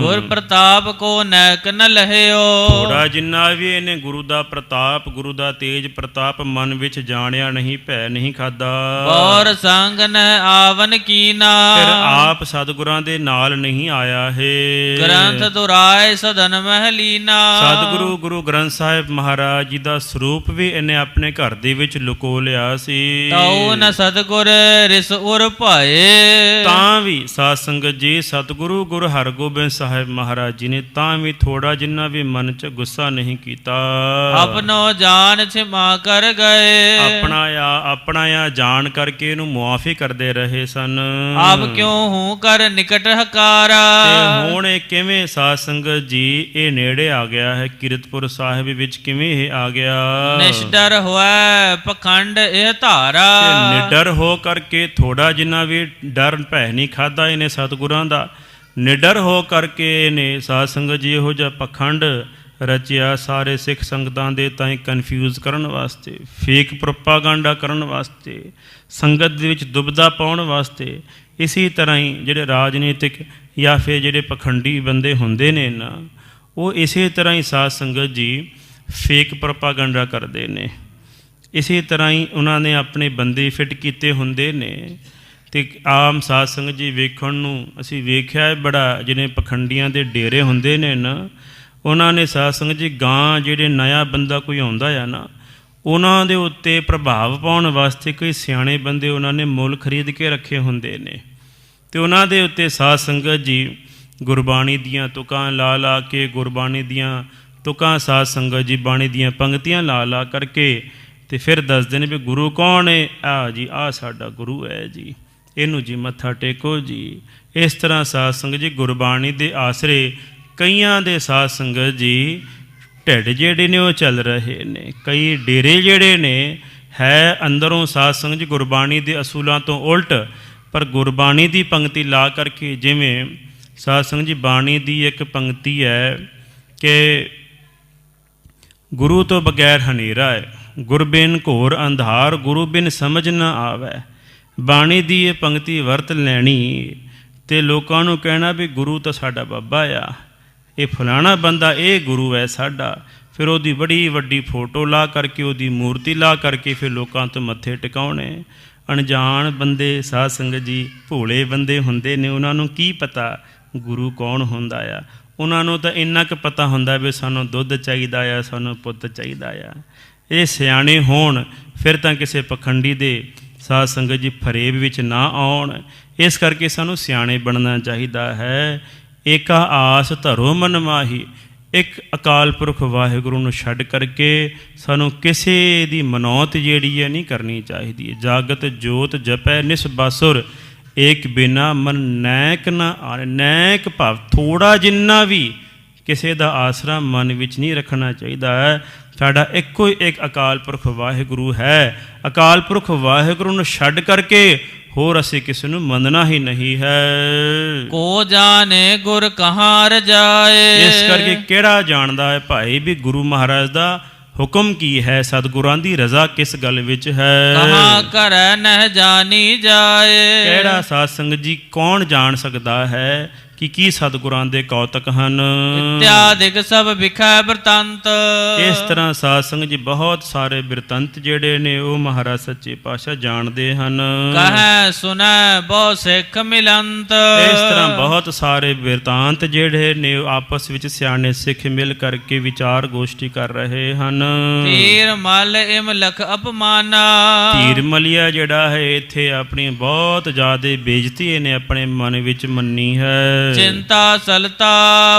ਗੁਰ ਪ੍ਰਤਾਪ ਕੋ ਨੈਕ ਨ ਲਹਿਓ। ਥੋੜਾ ਜਿੰਨਾ ਵੀ ਇਹਨੇ ਗੁਰੂ ਦਾ ਪ੍ਰਤਾਪ, ਗੁਰੂ ਦਾ ਤੇਜ ਪ੍ਰਤਾਪ ਮਨ ਵਿੱਚ ਜਾਣਿਆ ਨਹੀਂ, ਭੈ ਨਹੀਂ ਖਾਦਾ। ਔਰ ਸੰਗ ਨ ਆਵਨ ਕੀਨਾ। ਫਿਰ ਆਪ ਸਤਿਗੁਰਾਂ ਦੇ ਨਾਲ ਨਹੀਂ ਆਇਆ ਹੈ। ਗ੍ਰੰਥ ਦੁਰਾਏ ਸਦਨ ਮਹਲੀਨਾ। ਸਤਿਗੁਰੂ ਗੁਰੂ ਗ੍ਰੰਥ ਸਾਹਿਬ ਮਹਾਰਾਜ ਜੀ ਦਾ ਸਰੂਪ ਵੀ ਇਹਨੇ ਆਪਣੇ ਘਰ ਦੇ ਵਿੱਚ ਲੁਕੋ ਲਿਆ ਸੀ। ਤਉ ਨ ਸਤਿਗੁਰ ਰਿਸ ਉਰ ਭਾਏ। ਤਾਂ ਵੀ ਸਾਧ ਸੰਗਤ ਜੀ ਸਤਿਗੁਰੂ ਗੁਰੂ ਹਰਗੋਬਿੰਦ ਸਾਹਿਬ ਮਹਾਰਾਜ ਜੀ ਨੇ ਤਾਂ ਵੀ ਥੋੜਾ ਜਿੰਨਾ ਵੀ ਮਨ 'ਚ ਗੁੱਸਾ ਨਹੀਂ ਕੀਤਾ। ਆਪਣੋ ਜਾਨ ਛਿਮਾ ਕਰ ਗਏ। ਆਪਣਾ ਜਾਣ ਕਰਕੇ ਇਹਨੂੰ ਮੁਆਫੀ ਕਰਦੇ ਰਹੇ ਸਨ। ਆਪ ਕਿਉਂ ਹੂੰ ਕਰ ਨਿਕਟ ਹਕਾਰਾ। ਤੇ ਹੁਣ ਇਹ ਕਿਵੇਂ ਸਾਧ ਸੰਗਤ ਜੀ ਇਹ ਨੇੜੇ ਆ ਗਿਆ ਹੈ, ਕੀਰਤਪੁਰ ਸਾਹਿਬ ਵਿੱਚ ਕਿਵੇਂ ਇਹ ਆ ਗਿਆ? ਨਿਸ਼ਡਰ ਹੋਇ ਪਖੰਡ ਇਹ ਧਾਰਾ। ਨਿਡਰ ਹੋ ਕਰਕੇ ਥੋੜਾ ਜਿੰਨਾ ਵੀ ਡਰ ਭੈ ਨਹੀਂ ਖਾਦਾ ਇਹਨੇ ਸਤਿਗੁਰਾਂ ਦਾ। ਨਿਡਰ ਹੋ ਕਰਕੇ ਇਹਨੇ ਸਾਧ ਸੰਗਤ ਜੀ ਇਹੋ ਜਿਹਾ ਪਖੰਡ ਰਚਿਆ ਸਾਰੇ ਸਿੱਖ ਸੰਗਤਾਂ ਦੇ ਤਾਈਂ ਕਨਫਿਊਜ਼ ਕਰਨ ਵਾਸਤੇ, ਫੇਕ ਪ੍ਰੋਪਾਗੈਂਡਾ ਕਰਨ ਵਾਸਤੇ, ਸੰਗਤ ਦੇ ਵਿੱਚ ਦੁਬਦਾ ਪਾਉਣ ਵਾਸਤੇ। ਇਸੇ ਤਰ੍ਹਾਂ ਹੀ ਜਿਹੜੇ ਰਾਜਨੀਤਿਕ ਜਾਂ ਫਿਰ ਜਿਹੜੇ ਪਖੰਡੀ ਬੰਦੇ ਹੁੰਦੇ ਨੇ ਨਾ, ਉਹ ਇਸੇ ਤਰ੍ਹਾਂ ਹੀ ਸਾਧ ਸੰਗਤ ਜੀ ਫੇਕ ਪ੍ਰੋਪਾਗੈਂਡਾ ਕਰਦੇ ਨੇ। ਇਸੇ ਤਰ੍ਹਾਂ ਹੀ ਉਹਨਾਂ ਨੇ ਆਪਣੇ ਬੰਦੇ ਫਿੱਟ ਕੀਤੇ ਹੁੰਦੇ ਨੇ। ਅਤੇ ਆਮ ਸਾਧ ਸੰਗਤ ਜੀ ਵੇਖਣ ਨੂੰ ਅਸੀਂ ਵੇਖਿਆ ਹੈ ਬੜਾ, ਜਿਹਨੇ ਪਖੰਡੀਆਂ ਦੇ ਡੇਰੇ ਹੁੰਦੇ ਨੇ ਨਾ, ਉਹਨਾਂ ਨੇ ਸਾਧ ਸੰਗਤ ਜੀ ਗਾਂ ਜਿਹੜੇ ਨਇਆ ਬੰਦਾ ਕੋਈ ਆਉਂਦਾ ਆ ਨਾ, ਉਹਨਾਂ ਦੇ ਉੱਤੇ ਪ੍ਰਭਾਵ ਪਾਉਣ ਵਾਸਤੇ ਕਈ ਸਿਆਣੇ ਬੰਦੇ ਉਹਨਾਂ ਨੇ ਮੁੱਲ ਖਰੀਦ ਕੇ ਰੱਖੇ ਹੁੰਦੇ ਨੇ। ਅਤੇ ਉਹਨਾਂ ਦੇ ਉੱਤੇ ਸਾਧ ਸੰਗਤ ਜੀ ਗੁਰਬਾਣੀ ਦੀਆਂ ਤੁਕਾਂ ਲਾ ਕੇ, ਗੁਰਬਾਣੀ ਦੀਆਂ ਤੁਕਾਂ ਸਾਧ ਸੰਗਤ ਜੀ ਬਾਣੀ ਦੀਆਂ ਪੰਗਤੀਆਂ ਲਾ ਕਰਕੇ ਅਤੇ ਫਿਰ ਦੱਸਦੇ ਨੇ ਵੀ ਗੁਰੂ ਕੌਣ ਹੈ? ਆਹ ਜੀ, ਆਹ ਸਾਡਾ ਗੁਰੂ ਹੈ ਜੀ, ਇਹਨੂੰ ਜੀ ਮੱਥਾ ਟੇਕੋ ਜੀ। ਇਸ ਤਰ੍ਹਾਂ ਸਾਧ ਸੰਗਤ ਜੀ ਗੁਰਬਾਣੀ ਦੇ ਆਸਰੇ ਕਈਆਂ ਦੇ ਸਾਧ ਸੰਗਤ ਜੀ ਢਿੱਡ ਜਿਹੜੇ ਨੇ ਉਹ ਚੱਲ ਰਹੇ ਨੇ। ਕਈ ਡੇਰੇ ਜਿਹੜੇ ਨੇ ਹੈ ਅੰਦਰੋਂ ਸਾਧ ਸੰਗਤ ਜੀ ਗੁਰਬਾਣੀ ਦੇ ਅਸੂਲਾਂ ਤੋਂ ਉਲਟ, ਪਰ ਗੁਰਬਾਣੀ ਦੀ ਪੰਗਤੀ ਲਾ ਕਰਕੇ, ਜਿਵੇਂ ਸਾਧ ਸੰਗਤ ਜੀ ਬਾਣੀ ਦੀ ਇੱਕ ਪੰਗਤੀ ਹੈ ਕਿ ਗੁਰੂ ਤੋਂ ਬਗੈਰ ਹਨੇਰਾ ਹੈ, ਗੁਰ ਬਿਨ ਘੋਰ ਅੰਧਾਰ, ਗੁਰੂ ਬਿਨ ਸਮਝ ਨਾ ਆਵੈ। ਬਾਣੀ ਦੀ ਇਹ ਪੰਕਤੀ ਵਰਤ ਲੈਣੀ ਤੇ ਲੋਕਾਂ ਨੂੰ ਕਹਿਣਾ ਵੀ ਗੁਰੂ ਤਾਂ ਸਾਡਾ ਬਾਬਾ ਆ, ਇਹ ਫਲਾਣਾ ਬੰਦਾ ਇਹ ਗੁਰੂ ਹੈ ਸਾਡਾ। ਫਿਰ ਉਹਦੀ ਬੜੀ ਵੱਡੀ ਫੋਟੋ ਲਾ ਕਰਕੇ, ਉਹਦੀ ਮੂਰਤੀ ਲਾ ਕਰਕੇ ਫਿਰ ਲੋਕਾਂ ਤੋਂ ਮੱਥੇ ਟਿਕਾਉਣੇ। ਅਣਜਾਣ ਬੰਦੇ, ਸਾਧ ਸੰਗਤ ਜੀ, ਭੋਲੇ ਬੰਦੇ ਹੁੰਦੇ ਨੇ, ਉਹਨਾਂ ਨੂੰ ਕੀ ਪਤਾ ਗੁਰੂ ਕੌਣ ਹੁੰਦਾ ਆ। ਉਹਨਾਂ ਨੂੰ ਤਾਂ ਇੰਨਾ ਕੁ ਪਤਾ ਹੁੰਦਾ ਵੀ ਸਾਨੂੰ ਦੁੱਧ ਚਾਹੀਦਾ ਆ, ਸਾਨੂੰ ਪੁੱਤ ਚਾਹੀਦਾ ਆ। ਇਹ ਸਿਆਣੇ ਹੋਣ ਫਿਰ ਤਾਂ ਕਿਸੇ ਪਖੰਡੀ ਦੇ, ਸਾਧ ਸੰਗਤ ਜੀ, ਫਰੇਬ ਵਿੱਚ ਨਾ ਆਉਣ। ਇਸ ਕਰਕੇ ਸਾਨੂੰ ਸਿਆਣੇ ਬਣਨਾ ਚਾਹੀਦਾ ਹੈ। ਏਕਾ ਆਸ ਧਰੋ ਮਨ ਮਾਹੀ, ਇੱਕ ਅਕਾਲ ਪੁਰਖ ਵਾਹਿਗੁਰੂ ਨੂੰ ਛੱਡ ਕਰਕੇ ਸਾਨੂੰ ਕਿਸੇ ਦੀ ਮਨੌਤ ਜਿਹੜੀ ਹੈ ਨਹੀਂ ਕਰਨੀ ਚਾਹੀਦੀ। ਜਾਗਤ ਜੋਤ ਜਪੈ ਨਿਸਬਾਸੁਰ, ਏਕ ਬਿਨਾ ਮਨ ਨੈਕ ਨਾ ਆਣੇ। ਨੈਕ ਭਾਵ ਥੋੜ੍ਹਾ ਜਿੰਨਾ ਵੀ ਕਿਸੇ ਦਾ ਆਸਰਾ ਮਨ ਵਿੱਚ ਨਹੀਂ ਰੱਖਣਾ ਚਾਹੀਦਾ ਹੈ। ਸਾਡਾ ਇੱਕੋ ਇੱਕ ਅਕਾਲ ਪੁਰਖ ਵਾਹਿਗੁਰੂ ਹੈ। ਅਕਾਲ ਪੁਰਖ ਵਾਹਿਗੁਰੂ ਨੂੰ ਛੱਡ ਕਰਕੇ ਹੋਰ ਅਸੀਂ ਕਿਸੇ ਨੂੰ ਮੰਨਣਾ ਹੀ ਨਹੀਂ ਹੈ। ਕੋ ਜਾਣੇ ਗੁਰ ਕਹਾਂ ਰਜਾਏ। ਇਸ ਕਰਕੇ ਕਿਹੜਾ ਜਾਣਦਾ ਹੈ ਭਾਈ ਵੀ ਗੁਰੂ ਮਹਾਰਾਜ ਦਾ ਹੁਕਮ ਕੀ ਹੈ, ਸਤਿਗੁਰਾਂ ਦੀ ਰਜ਼ਾ ਕਿਸ ਗੱਲ ਵਿੱਚ ਹੈ। ਕਹਾਂ ਕਰੈ ਨਹਿ ਜਾਣੀ ਜਾਏ। ਕਿਹੜਾ ਸਾਧ ਸੰਗਤ ਜੀ, ਕੌਣ ਜਾਣ ਸਕਦਾ ਹੈ ਕਿ ਕੀ ਸਤਿਗੁਰਾਂ ਦੇ ਕੌਤਕ ਹਨ। ਇਤਿਆਦਿਕ ਸਭ ਵਿਖੈ ਬਿਰਤੰਤ। ਇਸ ਤਰ੍ਹਾਂ ਸਾਧ ਸੰਗਤ ਜੀ ਬਹੁਤ ਸਾਰੇ ਬਿਰਤੰਤ ਜਿਹੜੇ ਨੇ ਉਹ ਮਹਾਰਾਜ ਸੱਚੇ ਪਾਤਸ਼ਾਹ ਜਾਣਦੇ ਹਨ। ਕਹੈ ਸੁਨੈ ਬਹੁ ਸਿੱਖ ਮਿਲੰਤ। ਇਸ ਤਰ੍ਹਾਂ ਬਹੁਤ ਸਾਰੇ ਬਿਰਤਾਂਤ ਜਿਹੜੇ ਨੇ ਉਹ ਆਪਸ ਵਿੱਚ ਸਿਆਣੇ ਸਿੱਖ ਮਿਲ ਕਰਕੇ ਵਿਚਾਰ ਗੋਸ਼ਟੀ ਕਰ ਰਹੇ ਹਨ। ਤੀਰ ਮਲ ਇਮ ਲਖ ਅਪਮਾਨਾ। ਧੀਰ ਮਲਿਆ ਜਿਹੜਾ ਹੈ ਇੱਥੇ ਆਪਣੀ ਬਹੁਤ ਜ਼ਿਆਦਾ ਬੇਇੱਜ਼ਤੀ ਇਹਨੇ ਆਪਣੇ ਮਨ ਵਿੱਚ ਮੰਨੀ ਹੈ। ਚਿੰਤਾ ਸਲਤਾ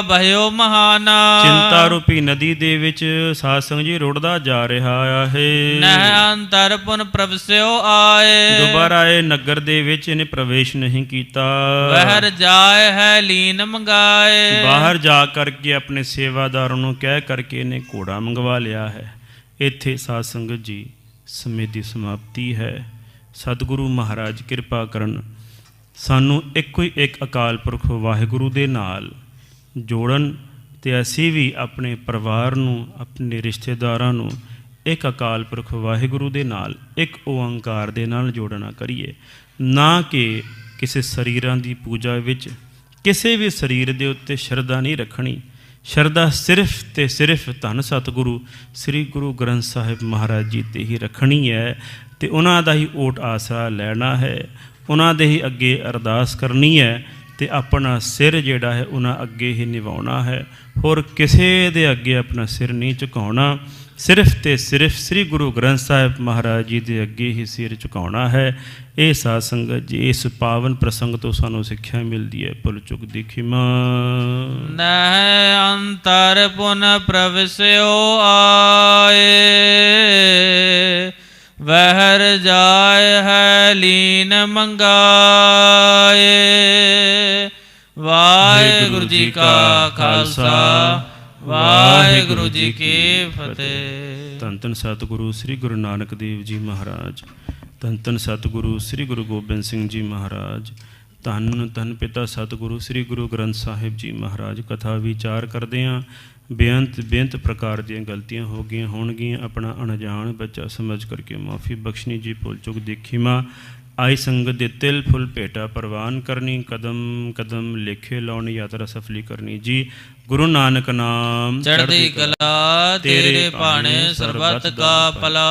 ਭਇਓ ਮਹਾਨਾ। ਚਿੰਤਾ ਰੂਪੀ ਨਦੀ ਦੇ ਵਿੱਚ ਸਾਧ ਸੰਗਤ ਜੀ ਰੁੜਦਾ ਜਾ ਰਿਹਾ ਹੈ। ਨਹਿ ਅੰਤਰ ਪੁਨ ਪ੍ਰਵਸਿਓ ਆਏ। ਦੁਬਾਰਾ ਇਹ ਨਗਰ ਦੇ ਵਿੱਚ ਇਹਨੇ ਪ੍ਰਵੇਸ਼ ਨਹੀਂ ਕੀਤਾ। ਬਹਿਰ ਜਾਏ ਹੈ ਲੀਨ ਮੰਗਾਏ। ਬਾਹਰ ਜਾ ਕਰਕੇ ਆਪਣੇ ਸੇਵਾਦਾਰਾਂ ਨੂੰ ਕਹਿ ਕਰਕੇ ਇਹਨੇ ਘੋੜਾ ਮੰਗਵਾ ਲਿਆ ਹੈ। ਇੱਥੇ ਸਾਧ ਸੰਗਤ ਜੀ ਸਮੇਂ ਦੀ ਸਮਾਪਤੀ ਹੈ। ਸਤਿਗੁਰੂ ਮਹਾਰਾਜ ਕਿਰਪਾ ਕਰਨ, ਸਾਨੂੰ ਇੱਕੋ ਹੀ ਇੱਕ ਅਕਾਲ ਪੁਰਖ ਵਾਹਿਗੁਰੂ ਦੇ ਨਾਲ ਜੋੜਨ ਅਤੇ ਅਸੀਂ ਵੀ ਆਪਣੇ ਪਰਿਵਾਰ ਨੂੰ, ਆਪਣੇ ਰਿਸ਼ਤੇਦਾਰਾਂ ਨੂੰ ਇੱਕ ਅਕਾਲ ਪੁਰਖ ਵਾਹਿਗੁਰੂ ਦੇ ਨਾਲ, ਇੱਕ ਓਅੰਕਾਰ ਦੇ ਨਾਲ ਜੋੜਨਾ ਕਰੀਏ। ਨਾ ਕਿ ਕਿਸੇ ਸਰੀਰਾਂ ਦੀ ਪੂਜਾ ਵਿੱਚ ਕਿਸੇ ਵੀ ਸਰੀਰ ਦੇ ਉੱਤੇ ਸ਼ਰਧਾ ਨਹੀਂ ਰੱਖਣੀ। ਸ਼ਰਧਾ ਸਿਰਫ ਅਤੇ ਸਿਰਫ ਧੰਨ ਸਤਿਗੁਰੂ ਸ੍ਰੀ ਗੁਰੂ ਗ੍ਰੰਥ ਸਾਹਿਬ ਮਹਾਰਾਜ ਜੀ 'ਤੇ ਹੀ ਰੱਖਣੀ ਹੈ ਅਤੇ ਉਹਨਾਂ ਦਾ ਹੀ ਓਟ ਆਸਰਾ ਲੈਣਾ ਹੈ, ਉਹਨਾਂ ਦੇ ਹੀ ਅੱਗੇ ਅਰਦਾਸ ਕਰਨੀ ਹੈ ਅਤੇ ਆਪਣਾ ਸਿਰ ਜਿਹੜਾ ਹੈ ਉਹਨਾਂ ਅੱਗੇ ਹੀ ਨਿਵਾਉਣਾ ਹੈ। ਹੋਰ ਕਿਸੇ ਦੇ ਅੱਗੇ ਆਪਣਾ ਸਿਰ ਨਹੀਂ ਝੁਕਾਉਣਾ। ਸਿਰਫ ਅਤੇ ਸਿਰਫ ਸ੍ਰੀ ਗੁਰੂ ਗ੍ਰੰਥ ਸਾਹਿਬ ਮਹਾਰਾਜ ਜੀ ਦੇ ਅੱਗੇ ਹੀ ਸਿਰ ਝੁਕਾਉਣਾ ਹੈ। ਇਹ ਸਾਧ ਸੰਗਤ ਜੀ ਇਸ ਪਾਵਨ ਪ੍ਰਸੰਗ ਤੋਂ ਸਾਨੂੰ ਸਿੱਖਿਆ ਮਿਲਦੀ ਹੈ। ਭੁੱਲ ਚੁੱਕ ਦੀ ਖਿਮਾ। ਨਹਿ ਅੰਤਰ ਪੁਨ ਪ੍ਰਵਸਿਓ ਆਏ। ਬਹਿਰ ਜਾਏ ਹੈ ਲੀਨ ਮੰਗਾਏ। ਵਾਹਿਗੁਰੂ ਜੀ ਕਾ ਖਾਲਸਾ, ਵਾਹਿਗੁਰੂ ਜੀ ਕੀ ਫਤਿਹ। ਧੰਨ ਧੰਨ ਸਤਿਗੁਰੂ ਸ੍ਰੀ ਗੁਰੂ ਨਾਨਕ ਦੇਵ ਜੀ ਮਹਾਰਾਜ, ਧੰਨ ਧੰਨ ਸਤਿਗੁਰੂ ਸ੍ਰੀ ਗੁਰੂ ਗੋਬਿੰਦ ਸਿੰਘ ਜੀ ਮਹਾਰਾਜ, ਧੰਨ ਧੰਨ ਪਿਤਾ ਸਤਿਗੁਰੂ ਸ੍ਰੀ ਗੁਰੂ ਗ੍ਰੰਥ ਸਾਹਿਬ ਜੀ ਮਹਾਰਾਜ। ਕਥਾ ਵਿਚਾਰ ਕਰਦੇ ਹਾਂ, ਬੇਅੰਤ ਪ੍ਰਕਾਰ ਦੀਆਂ ਗਲਤੀਆਂ ਹੋ ਗਈਆਂ ਹੋਣਗੀਆਂ। ਆਪਣਾ ਅਣਜਾਣ ਬੱਚਾ ਸਮਝ ਕਰਕੇ ਮਾਫੀ ਬਖਸ਼ਣੀ ਜੀ। ਭੁੱਲ ਚੁੱਕ ਦੇਖੀ ਮਾਂ। ਆਈ ਸੰਗਤ ਦੇ ਤਿਲ ਫੁੱਲ ਭੇਟਾ ਪ੍ਰਵਾਨ ਕਰਨੀ। ਕਦਮ ਕਦਮ ਲੇਖੇ ਲਾਉਣੀ, ਯਾਤਰਾ ਸਫਲੀ ਕਰਨੀ ਜੀ। ਗੁਰੂ ਨਾਨਕ ਨਾਮ ਚੜ੍ਹਦੀ ਕਲਾ, ਤੇਰੇ ਭਾਣੇ ਸਰਬੱਤ ਕਾ ਭਲਾ।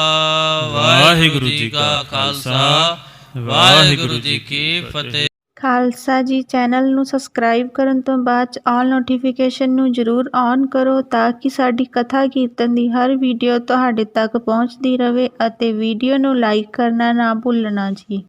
ਵਾਹਿਗੁਰੂ ਜੀ ਕਾ ਖਾਲਸਾ, ਵਾਹਿਗੁਰੂ ਜੀ ਕੀ ਫਤਿਹ। ਖਾਲਸਾ ਜੀ ਚੈਨਲ ਨੂੰ ਸਬਸਕ੍ਰਾਈਬ ਕਰਨ ਤੋਂ ਬਾਅਦ 'ਚ ਆਲ ਨੋਟੀਫਿਕੇਸ਼ਨ ਨੂੰ ਜ਼ਰੂਰ ਔਨ ਕਰੋ ਤਾਂ ਕਿ ਸਾਡੀ ਕਥਾ ਕੀਰਤਨ ਦੀ ਹਰ ਵੀਡੀਓ ਤੁਹਾਡੇ ਤੱਕ ਪਹੁੰਚਦੀ ਰਹੇ ਅਤੇ ਵੀਡੀਓ ਨੂੰ ਲਾਈਕ ਕਰਨਾ ਨਾ ਭੁੱਲਣਾ ਜੀ।